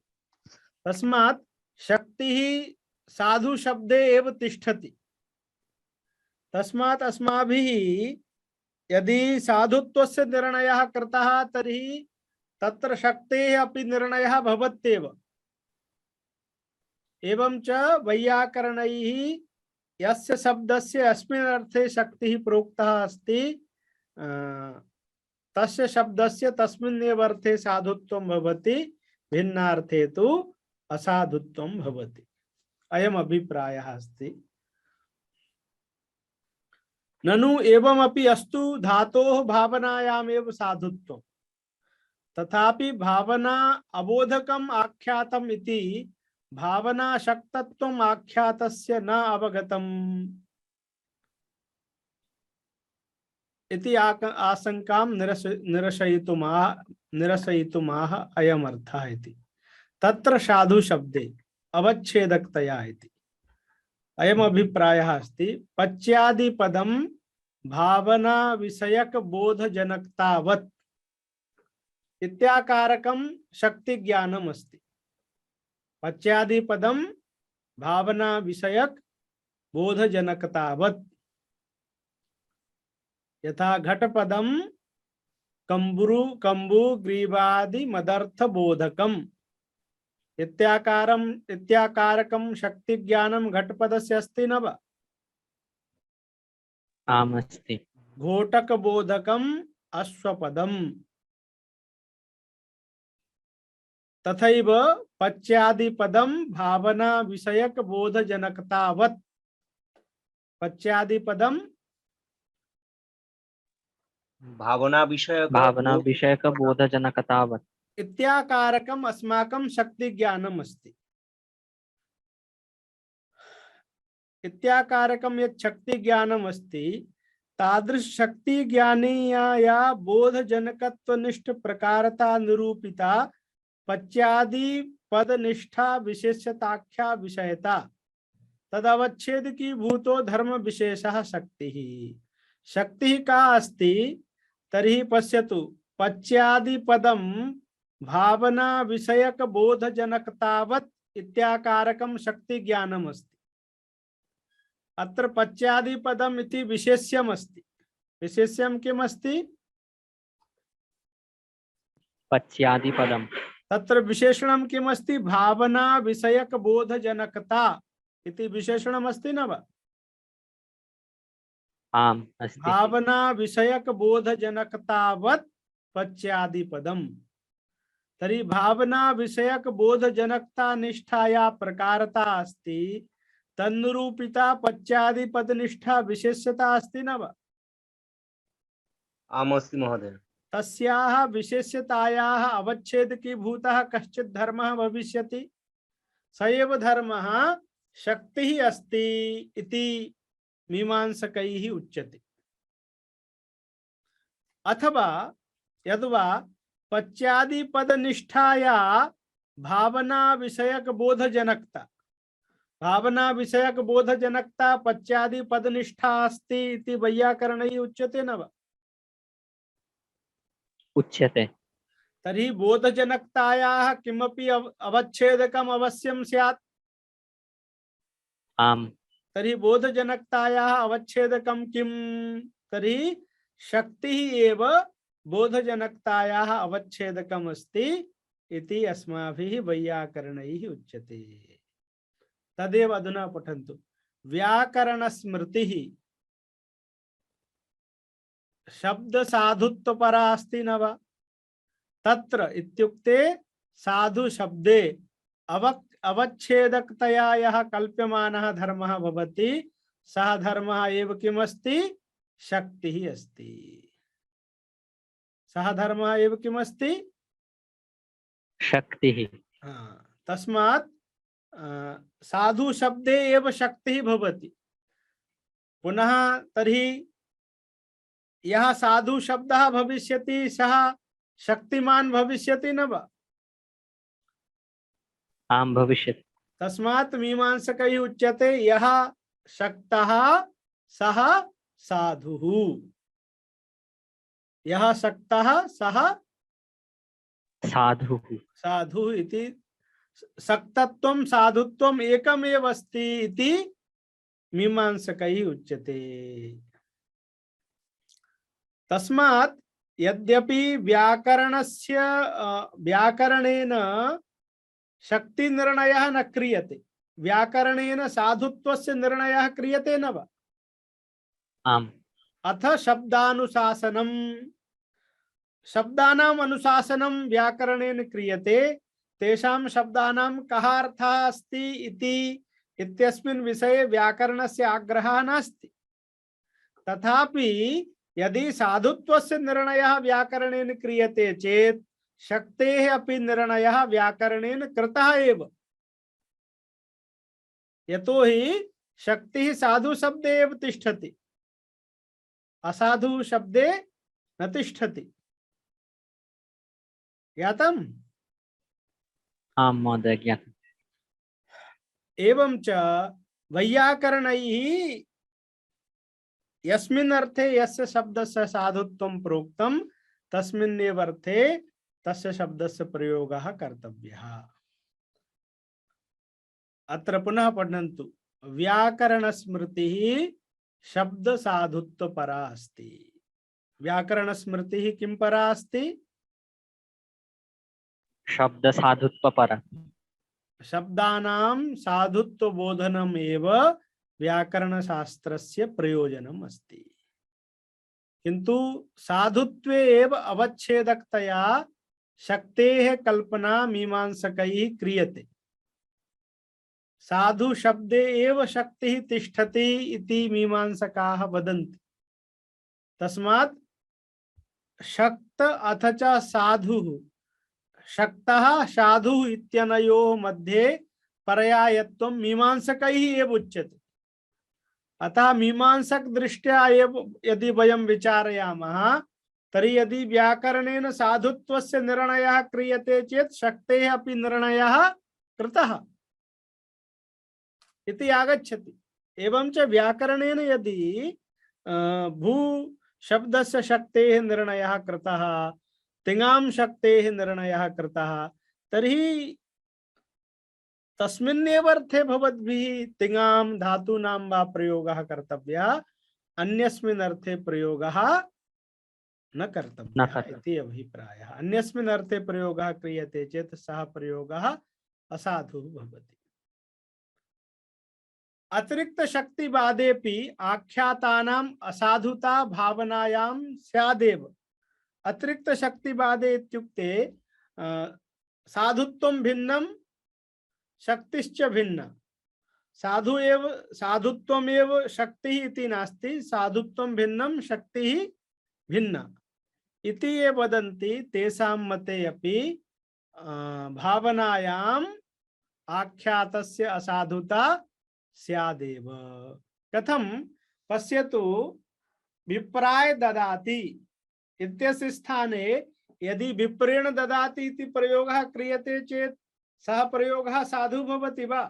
तस्मात् शक्तिः साधु शब्दे एव तिष्ठति। तस्मात् अस्माभिः यदि साधुत्वस्य निर्णयः कृतः तर्हि तत्र शक्तेः अपि निर्णयः भवत्येव। एवं च वैयाकरणैः यस्य शब्दस्य अस्मिन् अर्थे शक्तिः प्रोक्तः अस्ति तस्य शब्दस्य तस्मिन्नेव अर्थे साधुत्वं भवति, भिन्नार्थे तु असाधुत्वं भवति। अयम् अभिप्रायः अस्ति। ननु एवमपि अस्तु धातोः भावनायामेव साधुत्वं, तथापि भावना अबोधकम् आख्यातम् इति भावना शक्तत्वम् आख्यातस्य न अवगतम् इति आशंकां निरसयितुमाह अयम् अर्थः इति। तत्र साधु शब्दे अवच्छेदकतया इति अयम् अभिप्रायः अस्ति। पच्यादि पदं भावना विषयक बोधजनकतावत् इत्याकारकं शक्ति ज्ञानम् अस्ति। पच्यादि पदं भावना विषयक बोधजनकतावत् यथा घटपदं कंबु ग्रीवादि मदर्थ बोधकम् इत्याकारकं शक्ति ज्ञानम घटपदस्य अस्ति न वा? आम् अस्ति। घोटक बोधकम अश्वपदम तथैव पच्यादि पदम भावना विषयक बोधजनकतावत् पच्यादि पदम भावना विषयक बोधजनकतावत् इत्याकारकम अस्माकं शक्ति ज्ञानम अस्ति। इत्याकारकम यत् शक्ति ज्ञानम अस्ति तादृश शक्ति ज्ञानीया बोधजनकत्वनिष्ठ प्रकारता निरूपिता पच्यादि पदनिष्ठा विशेषताख्या विषयता तदवच्छेद की भूतो धर्म विशेषः शक्तिः। शक्तिः का अस्ति तर्हि पश्यतु पच्यादि पदं भावना विषयक बोधजनकतावत् इत्याकारकं शक्ति ज्ञानम् अस्ति। अत्र पच्यादि पदम् इति विशेष्यम् अस्ति। विशेष्यं किम् अस्ति? पच्यादि पदम्। तत्र विशेषणं किम् अस्ति? भावना विषयक बोधजनकता इति विशेषणम् अस्ति न वा? आम् अस्ति। भावना विषयक बोधजनकतावत् पच्यादि पदम्। तर्हि भावना विषयक बोधजनकता निष्ठाया प्रकारता अस्ति तन्निरूपिता पच्यादि पदनिष्ठा विशेष्यता अस्ति न वा? आम् अस्ति महोदय। तस्याः विशेष्यतायाः अवच्छेदकी भूतः कश्चित् धर्मः भविष्यति। स एव धर्मः शक्तिः अस्ति इति मीमांसकैः उच्यते। अथवा यद्वा पच्यादि पदनिष्ठाया भावना विषयक बोधजनकता पच्यादि पदनिष्ठा अस्ति इति वैयाकरणैः उच्यते न वा? उच्यते। तर्हि बोधजनकतायाः किमपि अवच्छेदकम् अवश्यं स्यात्। आम्। तर्हि बोधजनकतायाः अवच्छेदकं किं? तर्हि शक्ति एव बोधजनकतायाः अवच्छेदकम् अस्ति इति अस्माभिः वैयाकरणैः उच्यते। तदेव अधुना पठन्तु। व्याकरण स्मृतिः शब्द साधुत्वपरा अस्ति न वा? तत्र इत्युक्ते साधु शब्दे अवच्छेदकतया यः कल्प्यमानः धर्मः भवति सः धर्मः एव किमस्ति? शक्तिः अस्ति। सः धर्मः एव किमस्ति? शक्तिः। तस्मात् साधु शब्दे एव शक्तिः भवति। पुनः तर्हि यः साधु शब्दः भविष्यति सः शक्तिमान् भविष्यति न वा? आम भविष्यति। तस्मात् मीमांसकैः उच्यते यः शक्तः सः साधुः। यः शक्तः सः साधुः। साधुः इति। शक्तत्वं साधुत्वम् एकमेव अस्ति इति मीमांसकैः उच्यते। तस्मात् यद्यपि व्याकरणेन शक्ति निर्णयः न क्रियते, व्याकरणेन साधुत्वस्य निर्णयः क्रियते न वा? आम। अथ शब्दानुशासनम्, शब्दानाम् अनुशासनं व्याकरणेन क्रियते। तेषां शब्दानां कः अर्थः अस्ति इत्यस्मिन् विषये व्याकरणस्य आग्रहः नास्ति। तथापि यदि साधुत्वस्य निर्णयः व्याकरणेन क्रियते चेत् शक्तेः अपि निर्णयः व्याकरणेन कृतः एव। यतोहि शक्तिः साधु शब्दे एव तिष्ठति, असाधु शब्दे न तिष्ठति। ज्ञातम्? आम महोदय ज्ञातम्। एवं च वैयाकरणैः यस्मिन् अर्थे यस्य शब्दस्य साधुत्वं प्रोक्तं तस्मिन्नेव अर्थे तस्य शब्दस्य प्रयोगः कर्तव्यः। अत्र पुनः पठन्तु। व्याकरण स्मृतिः शब्द साधुत्वपरा अस्ति। व्याकरण स्मृतिः किं परा अस्ति? शब्द साधुत्वपरा। शब्दानां साधुत्व बोधनम् एव व्याकरण शास्त्रस्य प्रयोजनम् अस्ति। किन्तु साधुत्वे एव अवच्छेदकतया शक्तेः कल्पना मीमांसकैः क्रियते। साधु शब्दे एव शक्तिः तिष्ठति इति मीमांसकाः वदन्ति। तस्मात् शक्त अथ च साधुः, शक्तः साधुः इत्यनयोः मध्ये पर्यायत्वं मीमांसकैः एव उच्यते। अतः मीमांसक दृष्ट्या एव यदि वयं विचारयामः तर्हि यदि व्याकरणेन साधुत्वस्य निर्णयः क्रियते चेत् शक्तेः अपि निर्णयः कृतः इति आगच्छति। एवं च व्याकरणेन यदि भू शब्दस्य शक्तेः निर्णयः कृतः, तिङां शक्तेः निर्णयः कृतः, तर्हि तस्मिन्नेव अर्थे भवद्भिः तिङां धातूनां वा प्रयोगः कर्तव्यः, अन्यस्मिन् अर्थे प्रयोगः न कर्तव्यः इति अभिप्रायः। अन्यस्मिन् अर्थे प्रयोगः क्रियते चेत् सः प्रयोगः असाधुः भवति। अतिरिक्त शक्तिवादेपि आख्यातानाम् असाधुता भावनायां स्यादेव। अतिरिक्त शक्तिवादे इत्युक्ते साधुत्वं भिन्नं शक्तिश्च भिन्ना। साधु एव साधुत्वमेव शक्तिः इति नास्ति, साधुत्वं भिन्नं शक्तिः भिन्ना इति ये वदन्ति तेषां मते अपि भावनायाम् आख्यातस्य असाधुता स्यादेव। कथं? पश्यतु, विप्राय ददाति इत्यस्य स्थाने यदि विप्रेण ददाति इति प्रयोगः क्रियते चेत् सः प्रयोगः साधु भवति वा?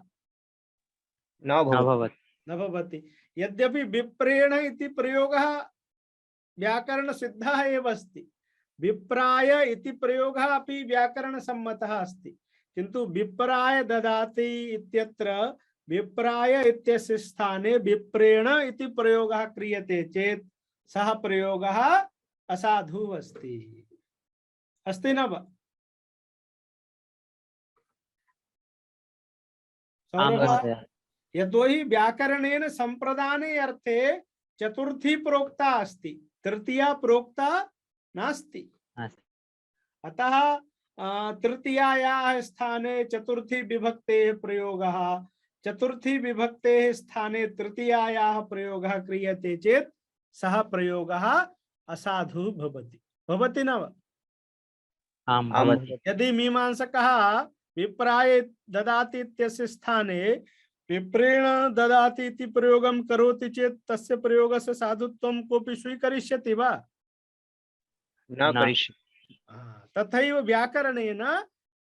न भवति। न भवति। यद्यपि विप्रेण इति प्रयोगः व्याकरण सिद्धः एव अस्ति, विप्राय इति प्रयोगः अपि व्याकरण सम्मतः अस्ति, किन्तु विप्राय ददाति इत्यत्र विप्राय इत्यस्य स्थाने विप्रेण इति प्रयोगः क्रियते चेत् सः प्रयोगः असाधुः अस्ति। अस्ति न वा? आम् सौरभ, महोदय। यतोहि व्याकरणेन संप्रदाने अर्थे चतुर्थी प्रोक्ता अस्ति, तृतीया प्रोक्ता नास्ति। नास्ति। अतः तृतीयायाः स्थाने चतुर्थी विभक्तेः प्रयोगः, चतुर्थी विभक्तेः स्थाने तृतीयायाः प्रयोगः क्रियते चेत् सः प्रयोगः असाधुः भवति। भवति न वा? आम् भवति। यदि मीमांसकः विप्राय ददाति इत्यस्य स्थाने विप्रेण ददाति इति प्रयोगं करोति चेत् तस्य प्रयोगस्य साधुत्वं कोऽपि स्वीकरिष्यति वा? न न। करिष्यति। तथैव व्याकरणेन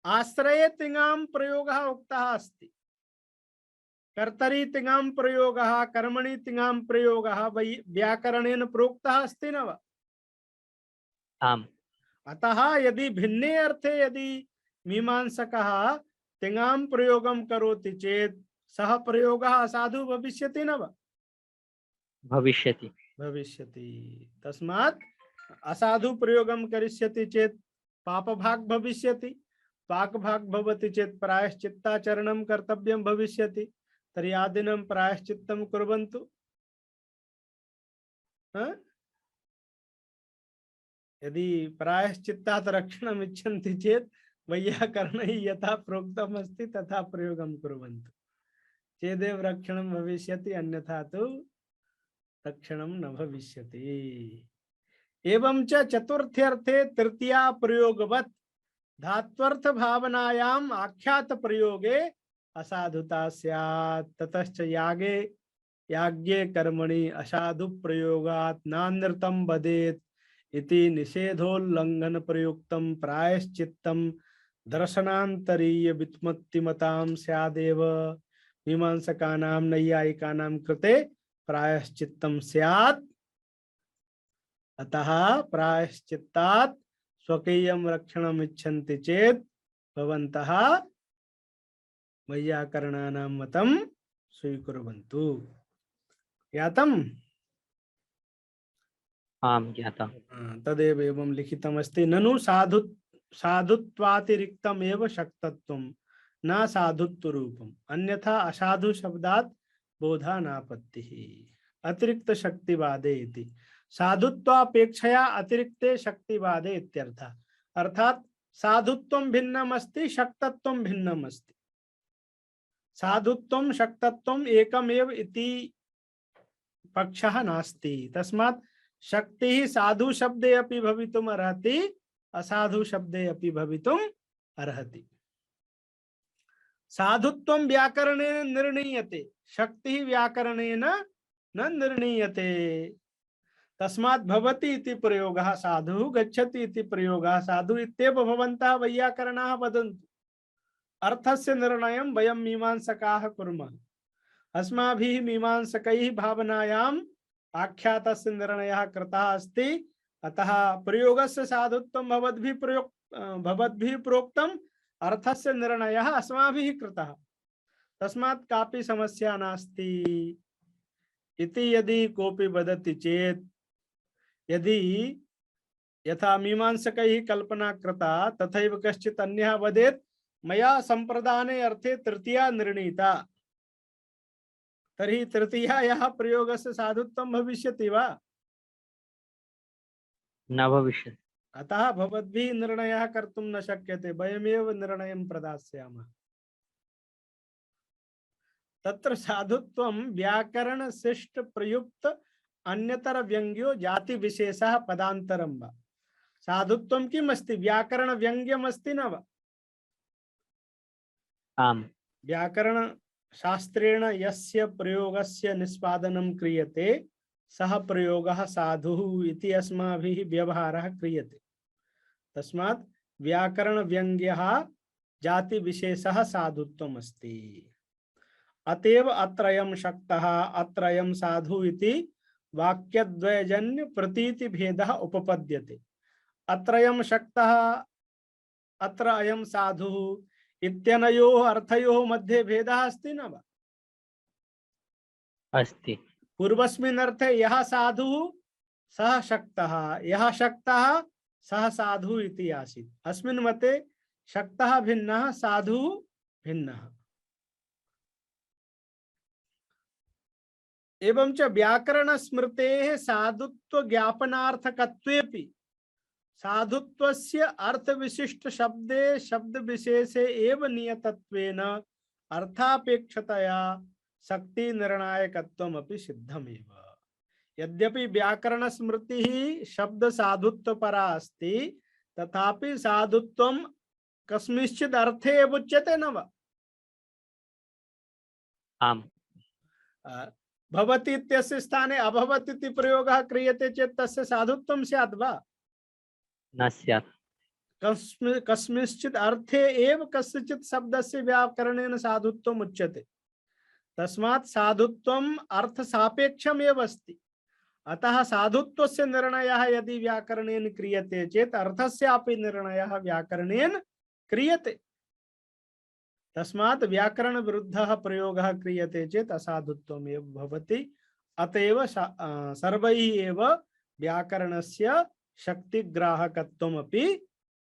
आश्रये तिङां प्रयोगः उक्तः अस्ति। कर्तरि तिङां प्रयोगः, कर्मणि तिङां प्रयोगः व्याकरणेन प्रोक्तः अस्ति न वा? आम्। अतः यदि भिन्ने अर्थे यदि मीमांसकः तिङां प्रयोगं करोति चेत् सः प्रयोगः असाधु भविष्यति न वा? भविष्यति। भविष्यति। तस्मात् असाधु प्रयोगं करिष्यति चेत् पापभाग् भविष्यति, पाकभाग् भवति चेत् प्रायश्चित्ताचरणं कर्तव्यं भविष्यति। तर्हि आदिनं प्रायश्चित्तं कुर्वन्तु। यदि प्रायश्चित्तात् रक्षणम् इच्छन्ति चेत् वैयाकरणैः यथा प्रोक्तम् अस्ति तथा प्रयोगं कुर्वन्तु, चेदेव रक्षणं भविष्यति, अन्यथा तु रक्षणं न भविष्यति। एवं च चतुर्थ्यर्थे तृतीया प्रयोगवत् धात्वर्थ भावनायाम् आख्यात प्रयोगे असाधुता स्यात्। ततश्च यागे याज्ञे कर्मणि असाधु प्रयोगात् नानृतं वदेत् इति निषेधोल्लंघन प्रयुक्तं प्रायश्चित्तं दर्शनान्तरीय वित्मत्तिमतां स्यादेव। मीमांसकानां नैयायिकानां कृते प्रायश्चित्तं स्यात्। अतः प्रायश्चित्तात् स्वकीयं रक्षणम् इच्छन्ति चेत् भवन्तः वैयाकरणानां मतं स्वीकुर्वन्तु। ज्ञातम्? आम् ज्ञातम्। तदेव एवं लिखितमस्ति। ननु साधुत्वातिरिक्तमेव शक्तत्वं न साधुत्व रूपम्, अन्यथा असाधु शब्दात् बोधा नापत्तिः। अतिरिक्त शक्तिवादे इति साधुत्वापेक्षया अतिरिक्ते शक्तिवादे इत्यर्थः। अर्थात साधुत्वं भिन्नम् अस्ति, शक्तत्वं भिन्नम् अस्ति। साधुत्वं शक्तत्वम् एकमेव इति पक्षः नास्ति। तस्मात् शक्तिः साधु शब्दे अपि भवितुम् अर्हति, असाधु शब्दे अपि भवितुम् अर्हति। साधुत्वं व्याकरणेन निर्णीयते, शक्तिः व्याकरणेन न निर्णीयते। तस्मात् भवति इति प्रयोगः साधुः, गच्छति इति प्रयोगः साधु इत्येव भवन्तः वैयाकरणाः वदन्तु। अर्थस्य निर्णयं वयं मीमांसकाः कुर्मः। अस्माभिः मीमांसकैः भावनायाम् आख्यातस्य निर्णयः कृतः अस्ति। अतः प्रयोगस्य साधुत्वं भवद्भिः प्रोक्तम्, अर्थस्य निर्णयः अस्माभिः कृतः। तस्मात् कापि समस्या नास्ति इति यदि कोऽपि वदति चेत्, यदि यथा मीमांसकैः कल्पना कृता तथैव कश्चित् अन्यः वदेत् मया संप्रदाने अर्थे तृतीया निर्णीता, तर्हि तृतीयायाः प्रयोगस्य साधुत्वं भविष्यति वा? न भविष्यति। अतः भवद्भिः निर्णयः कर्तुं न शक्यते, वयमेव निर्णयं प्रदास्यामः। तत्र साधुत्वं व्याकरण शिष्ट प्रयुक्त अन्यतर व्यंग्यो जाति विशेषः पदान्तरं वा। साधुत्वं किम् अस्ति? व्याकरण व्यंग्यम् अस्ति न वा? आम्। व्याकरण शास्त्रेण यस्य प्रयोगस्य निष्पादनं क्रियते सः प्रयोगः साधुः इति अस्माभिः व्यवहारः क्रियते। तस्मात् व्याकरण व्यंग्यः जाति विशेषः साधुत्वम् अस्ति। अतएव अत्रयं शक्तः अत्रयं साधु इति वाक्यद्वयजन्य प्रतीति भेदः उपपद्यते। अत्रयं शक्तः अत्र अयं साधुः इत्यनयोः अर्थयोः मध्ये भेदः अस्ति न वा? अस्ति। पूर्वस्मिन् अर्थे यः साधुः सः शक्तः, यः शक्तः सः साधु इति आसीत्। अस्मिन् मते शक्तः भिन्नः, साधुः भिन्नः। एवं च व्याकरण स्मृतेः साधुत्व ज्ञापनार्थकत्वेपि साधुत्वस्य अर्थ विशिष्ट शब्दे शब्द विशेषे एव नियतत्वेन अर्थापेक्षतया शक्ति निर्णायकत्वम् अपि सिद्धमेव। यद्यपि व्याकरण स्मृतिः शब्द साधुत्व परा अस्ति, तथापि साधुत्वं कस्मिंश्चित् अर्थे एव उच्यते न वा? आम्। भवति इत्यस्य स्थाने अभवत् इति प्रयोगः क्रियते चेत् तस्य साधुत्वं स्यात् वा? न स्यात्। कस्मिंश्चित् अर्थे एव कस्यचित् शब्दस्य व्याकरणेन साधुत्वम् उच्यते। तस्मात् साधुत्वम् अर्थ सापेक्षम् एव अस्ति। अतः साधुत्वस्य निर्णयः यदि व्याकरणेन क्रियते चेत् अर्थस्यापि निर्णयः व्याकरणेन क्रियते। तस्मात् व्याकरण विरुद्धः प्रयोगः क्रियते चेत् असाधुत्वम् एव भवति। अतएव सर्वैः एव व्याकरणस्य शक्तिग्राहकत्वम् अपि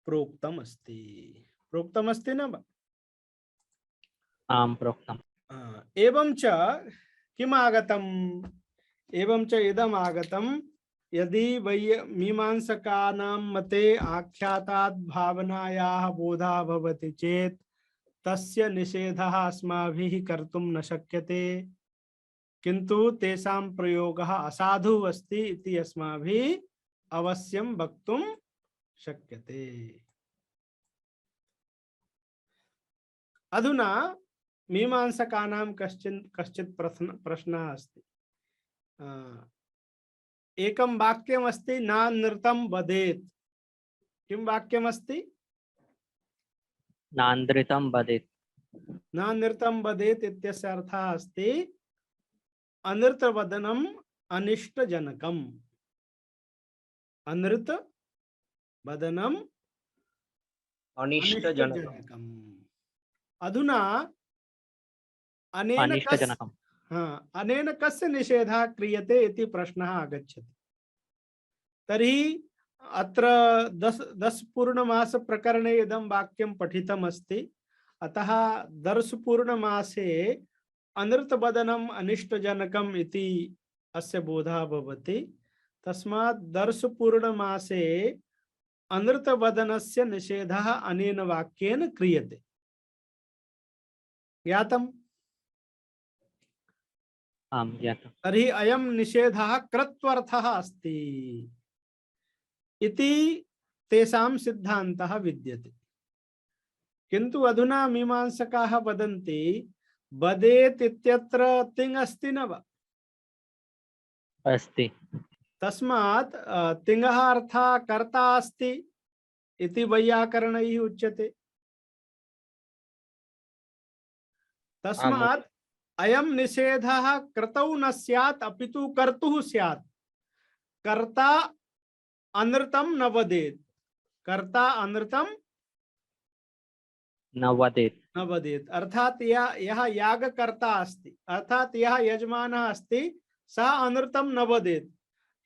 प्रोक्तम् अस्ति। प्रोक्तम् अस्ति न वा? आम् प्रोक्तम्। एवं च किम् आगतम्? एवं च इदम् आगतम्, यदि मीमांसकानां मते आख्यातात् भावनायाः बोधः भवति चेत् तस्य निषेधः अस्माभिः कर्तुं न शक्यते, किन्तु तेषां प्रयोगः असाधुः अस्ति इति अस्माभिः अवश्यं वक्तुं शक्यते। अधुना मीमांसकानां कश्चित् प्रश्नः अस्ति। एकं वाक्यमस्ति, नानृतं वदेत्। किं वाक्यमस्ति? नानृतं वदेत्। नानृतं वदेत् इत्यस्य अर्थः अस्ति अनृतवदनम् अनिष्टजनकम्। अनृतवदनम् अनिष्टजनकम्। अधुना अनेन कस्य निषेधः क्रियते इति प्रश्नः आगच्छति। तर्हि अत्र 10 पूर्णमास प्रकरणे इदं वाक्यं पठितम् अस्ति। अतः 10 पूर्णमासे अनृतवदनम् अनिष्टजनकम् इति अस्य बोधः भवति। तस्मात् 10 पूर्णमासे अनृतवदनस्य निषेधः अनेन वाक्येन क्रियते। ज्ञातम्? आम् ज्ञातम्। तर्हि अयं निषेधः कृत्वर्थः अस्ति इति तेषां सिद्धान्तः विद्यते। किन्तु अधुना मीमांसकाः वदन्ति वदेत् इत्यत्र तिङ् अस्ति न वा? अस्ति। तस्मात् तिङ्गः अर्थः कर्ता अस्ति इति वैयाकरणैः उच्यते। तस्मात् अयं निषेधः कृतौ न स्यात् अपितु कर्तुः स्यात्। कर्ता अनृतं न वदेत्। कर्ता अनृतं न वदेत् अर्थात यह यागकर्ता अस्ति, अर्थात यह यजमानः अस्ति, सः अनृतं न वदेत्।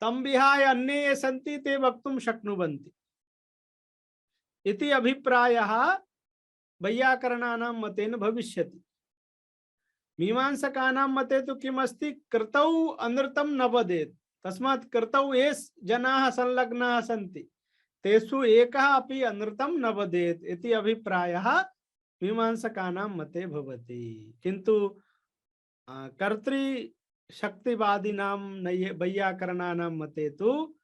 तं विहाय अन्ये ये सन्ति ते वक्तुं शक्नुवन्ति इति अभिप्रायः वैयाकरणानां मतेन भविष्यति। मीमांसकानां मते तु किमस्ति? कृतौ अनृतं न वदेत्। तस्मात् कृतौ ये जनाः संलग्नाः सन्ति तेषु एकः अपि अनृतं न वदेत् इति अभिप्रायः मीमांसकानां मते भवति। किन्तु कर्तृशक्तिवादिनां वैयाकरणानां मते तु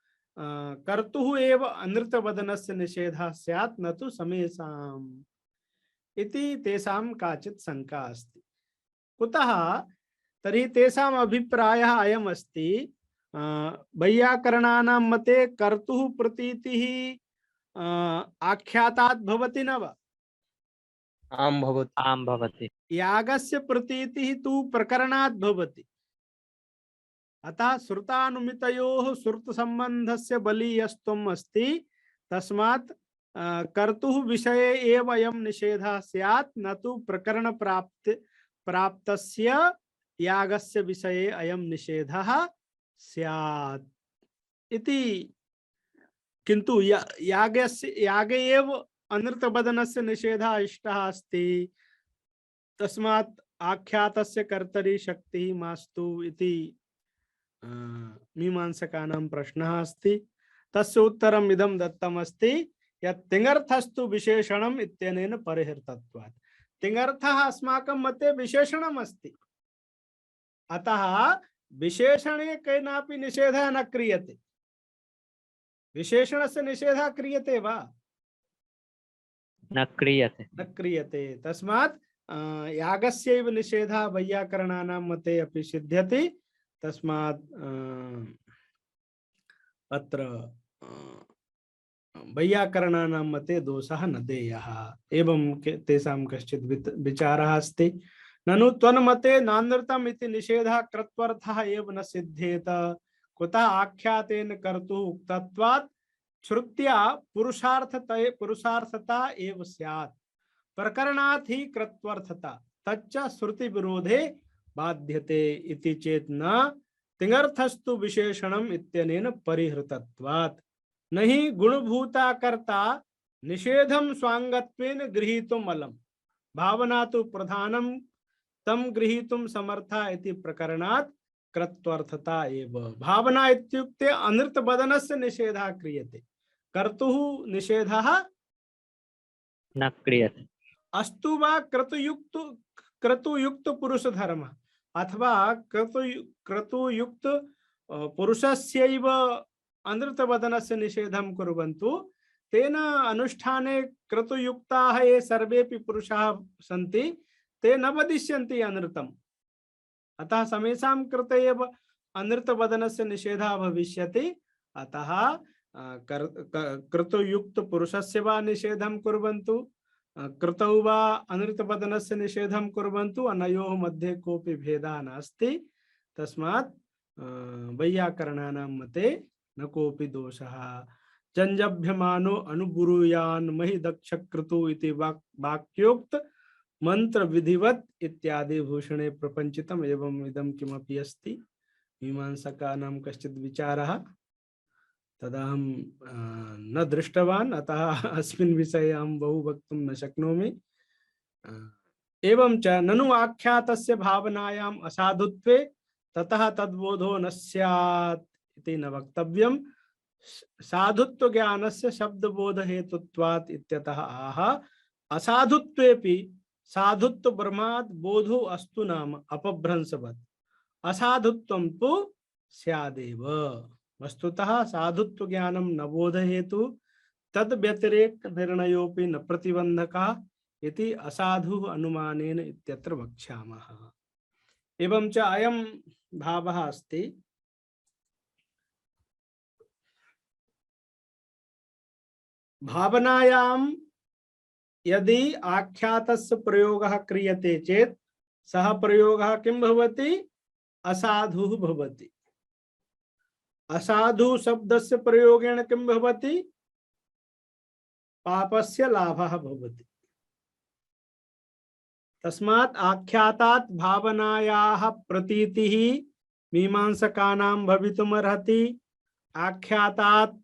कर्तुः एव अनृतवदनस्य निषेधः स्यात्, न तु समेषाम् इति तेषां काचित् शङ्का अस्ति। कुतः? तर्हि तेषाम् अभिप्रायः अयम् अस्ति, वैयाकरणानां मते कर्तुः प्रतीतिः आख्यातात् भवति न वा? आम् भवति। आम् भवति। यागस्य प्रतीतिः तु प्रकरणात् भवति। अतः श्रुतानुमितयोः श्रुतसम्बन्धस्य बलीयस्त्वम् अस्ति। तस्मात् कर्तुः विषये एव अयं निषेधः स्यात्, न तु प्रकरण प्राप्तस्य यागस्य विषये अयं निषेधः स्यात् इति, किन्तु यागे एव अनृतबदनस्य निषेधः इष्टः अस्ति, तस्मात् आख्यातस्य कर्तरि शक्तिः मास्तु इति मीमांसकानां प्रश्नः अस्ति। तस्य उत्तरम् इदं दत्तम् अस्ति यत् तिङर्थस्तु विशेषणम् इत्यनेन परिहृतत्वात्। तिङर्थः अस्माकं मते विशेषणम् अस्ति, अतः विशेषणे केनापि निषेधः न क्रियते। विशेषणस्य निषेधः क्रियते वा? न क्रियते। न क्रियते। तस्मात् यागस्यैव निषेधः वैयाकरणानां मते अपि सिद्ध्यति। तस्मात् अत्र वैयाकरणानां मते दोषः न देयः। एवं तेषां कश्चित् विचारः अस्ति। ननु त्वन्मते नानृतम् इति निषेधः कृत्वर्थः एव न सिद्ध्येत, कुतः आख्यातेन कर्तुः उक्तत्वात् श्रुत्या पुरुषार्थता एव स्यात्, प्रकरणात् हि कृत्वर्थता तच्च श्रुति विरोधे बाध्यते इति चेत् न तिङर्थस्तु विशेषणम् इत्यनेन परिहृतत्वात्। नहि गुणभूता कर्ता निषेधं स्वांगत्वेन गृहीतुम् अलम्, भावना तु प्रधानं तम गृहीतुं समर्था इति प्रकरणात् कृत्वर्थता एव। भावना इत्युक्ते अनृतबदनस्य निषेधः क्रियते, कर्तुः निषेधः न क्रियते। अस्तु वा क्रतुयुक्त पुरुष धर्म अथवा क्रतुयुक्त पुरुषस्यैव अनृतबदनस्य निषेधं कुर्वन्तु, तेन अनुष्ठाने क्रतुयुक्ताः ये सर्वेपि पुरुषाः सन्ति ते न वदिष्यन्ति अनृतम्। अतः समेषां कृते एव अनृतबदनस्य निषेधः भविष्यति। अतः क्रतुयुक्त पुरुषस्य वा निषेधं कुर्वन्तु, कृतौ वा अनृतबदनस्य निषेधं कुर्वन्तु, अनयोः मध्ये कोऽपि भेदः नास्ति। तस्मात् वैयाकरणानां मते न कोऽपि दोषः। जञ्जभ्यमानो अनुब्रूयान् महि दक्ष क्रतु इति वाक्योक्त मंत्र विधिवत इत्यादि भूषणे प्रपंचितम्। एवं इदं किमपि अस्ति मीमांसकानां कश्चित् विचारः, तदहं न दृष्टवान्, अतः अस्मिन् विषये अहं बहु वक्तुं न शक्नोमि। एवं च ननु आख्यातस्य भावनायाम् असाधुत्वे ततः तद्बोधो न स्यात् इति न वक्तव्यम्। साधुत्व ज्ञानस्य शब्दबोध हेतुत्वात् इत्यतः आह असाधुत्वेपि साधुत्व ब्रह्मात् बोधो अस्तु नाम अपभ्रंशवत् असाधुत्वं तु स्यादेव। वस्तुतः साधुत्व ज्ञानं न बोध हेतु तद व्यतिरेक निर्णयोपि न प्रतिबंधकः इति असाधु अनुमानेन इत्यत्र वक्ष्यामः। एवं च अयं भावः अस्ति भावनायां यदि आख्यातस्य प्रयोगः क्रियते चेत् सः प्रयोगः किं भवति? असाधुः भवति। असाधु शब्दस्य प्रयोगेण किं भवति? पापस्य लाभः भवति। तस्मात् आख्यातात् भावनायाः प्रतीतिः मीमांसकानां भवितुमर्हति। आख्यातात्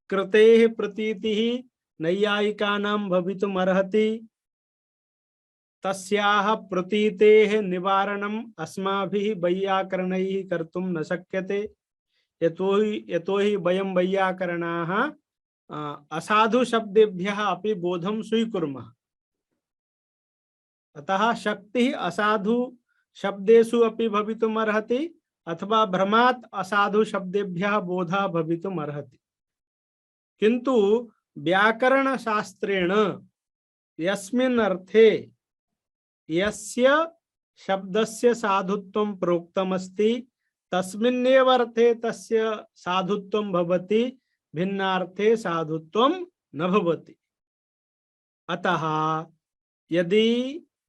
कृतेः प्रतीतिः नैयायिकानां भवितुमर्हति। तस्याः प्रतीतेः निवारणम् अस्माभिः वैयाकरणैः कर्तुं न शक्यते। यतोहि वयं वैयाकरणाः असाधु शब्देभ्यः अपि बोधं स्वीकुर्मः। अतः शक्तिः असाधु शब्देषु अपि भवितुमर्हति अथवा भ्रमात् असाधु शब्देभ्यः बोधः भवितुमर्हति। किन्तु व्याकरण शास्त्रेण यस्मिन् अर्थे यस्य शब्दस्य साधुत्वं प्रोक्तमस्ति तस्मिन्नेव अर्थे तस्य साधुत्वं भवति, भिन्नार्थे साधुत्वं न भवति। अतः यदि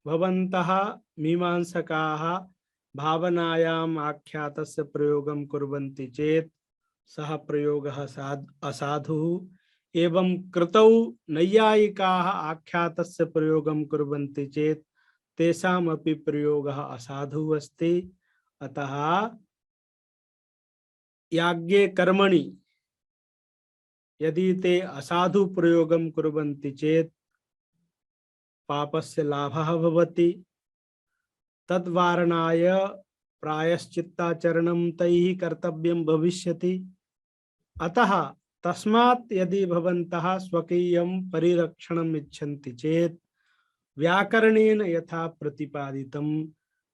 भवन्तः मीमांसकाः भावनायाम् आख्यातस्य प्रयोगं कुर्वन्ति चेत् सः प्रयोगः असाधुः। एवं कृतौ नैयायिकाः आख्यातस्य प्रयोगं कुर्वन्ति चेत् तेषामपि प्रयोगः असाधुः अस्ति। अतः याज्ञे कर्मणि यदि ते असाधु प्रयोगं कुर्वन्ति चेत् पापस्य लाभः भवति। तद्वारणाय प्रायश्चित्ताचरणं तैः कर्तव्यं भविष्यति। अतः तस्मात् यदि भवन्तः स्वकीयं परिरक्षणम् इच्छन्ति चेत् व्याकरणेन यथा प्रतिपादितं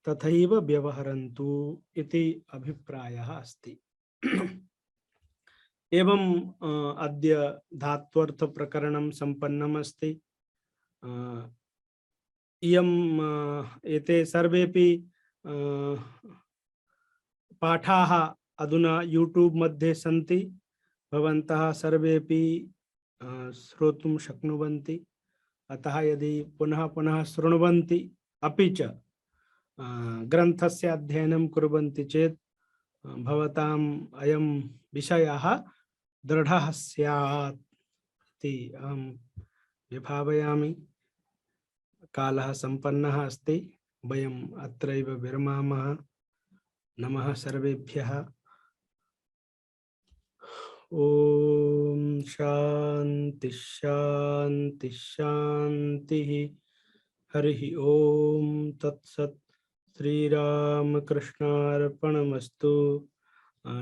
तथैव व्यवहरन्तु इति अभिप्रायः अस्ति। एवं अद्य धात्वर्थ प्रकरणं सम्पन्नम् अस्ति। एते सर्वेपि पाठाः अधुना यूट्यूब मध्ये सन्ति। भवन्तः सर्वेपि श्रोतुं शक्नुवन्ति। अतः यदि पुनः पुनः शृण्वन्ति अपि च ग्रन्थस्य अध्ययनं कुर्वन्ति चेत् भवताम् अयं विषयः दृढः स्यात् इति अहं विभावयामि। कालः सम्पन्नः अस्ति। वयम् अत्रैव विरमामः। नमः सर्वेभ्यः। ओम शांति शांति शांति। हरि ओम तत्सत्। श्री राम कृष्णार्पणमस्तु।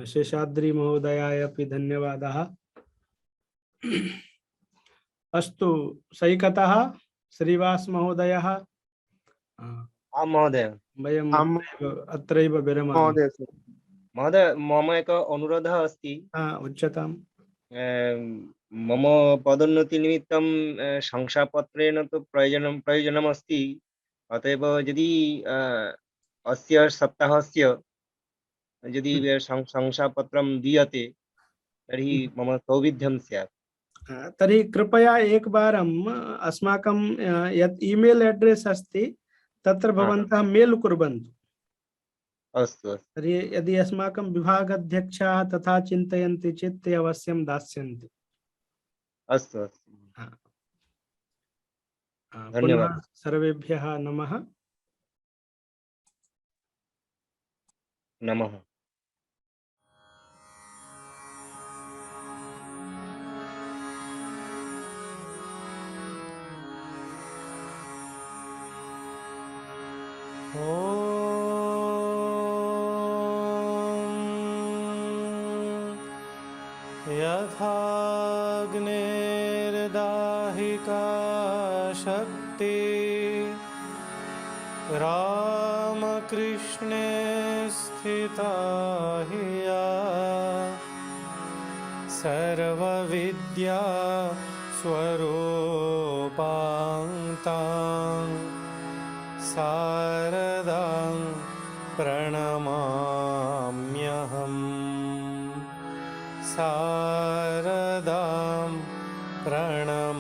शेषाद्रि महोदयाय अपि धन्यवादाः। अस्तु सैकतः श्रीवास महोदयः। आं महोदय। वयम् आम् अत्रैव विरमामः। महोदय। महोदय मम एक अनुरोधः अस्ति। उच्यताम्। मम पदोन्नतिनिमित्तं शंसापत्रेण तु प्रयोजनम् अस्ति। अतएव यदि अस्य सप्ताहस्य यदि शंसापत्रं दीयते तर्हि मम सौविध्यं स्यात्। तर्हि कृपया एकवारम् अस्माकं यत् ईमेल एड्रेस अस्ति तत्र भवन्तः मेल कुर्वन्तु। अस्तु अस्तु। तर्हि यदि अस्माकं विभागाध्यक्षाः तथा चिन्तयन्ति चेत् ते अवश्यं दास्यन्ति। अस्तु अस्तु। पुनः सर्वेभ्यः नमः। नमः। यथाग्नेर्दाहिका शक्ति रामकृष्णे स्थिता हि या सर्वविद्या स्वरूपां शारदां प्रणमाम्यहम्। शारदां प्रणमाम्यहम्।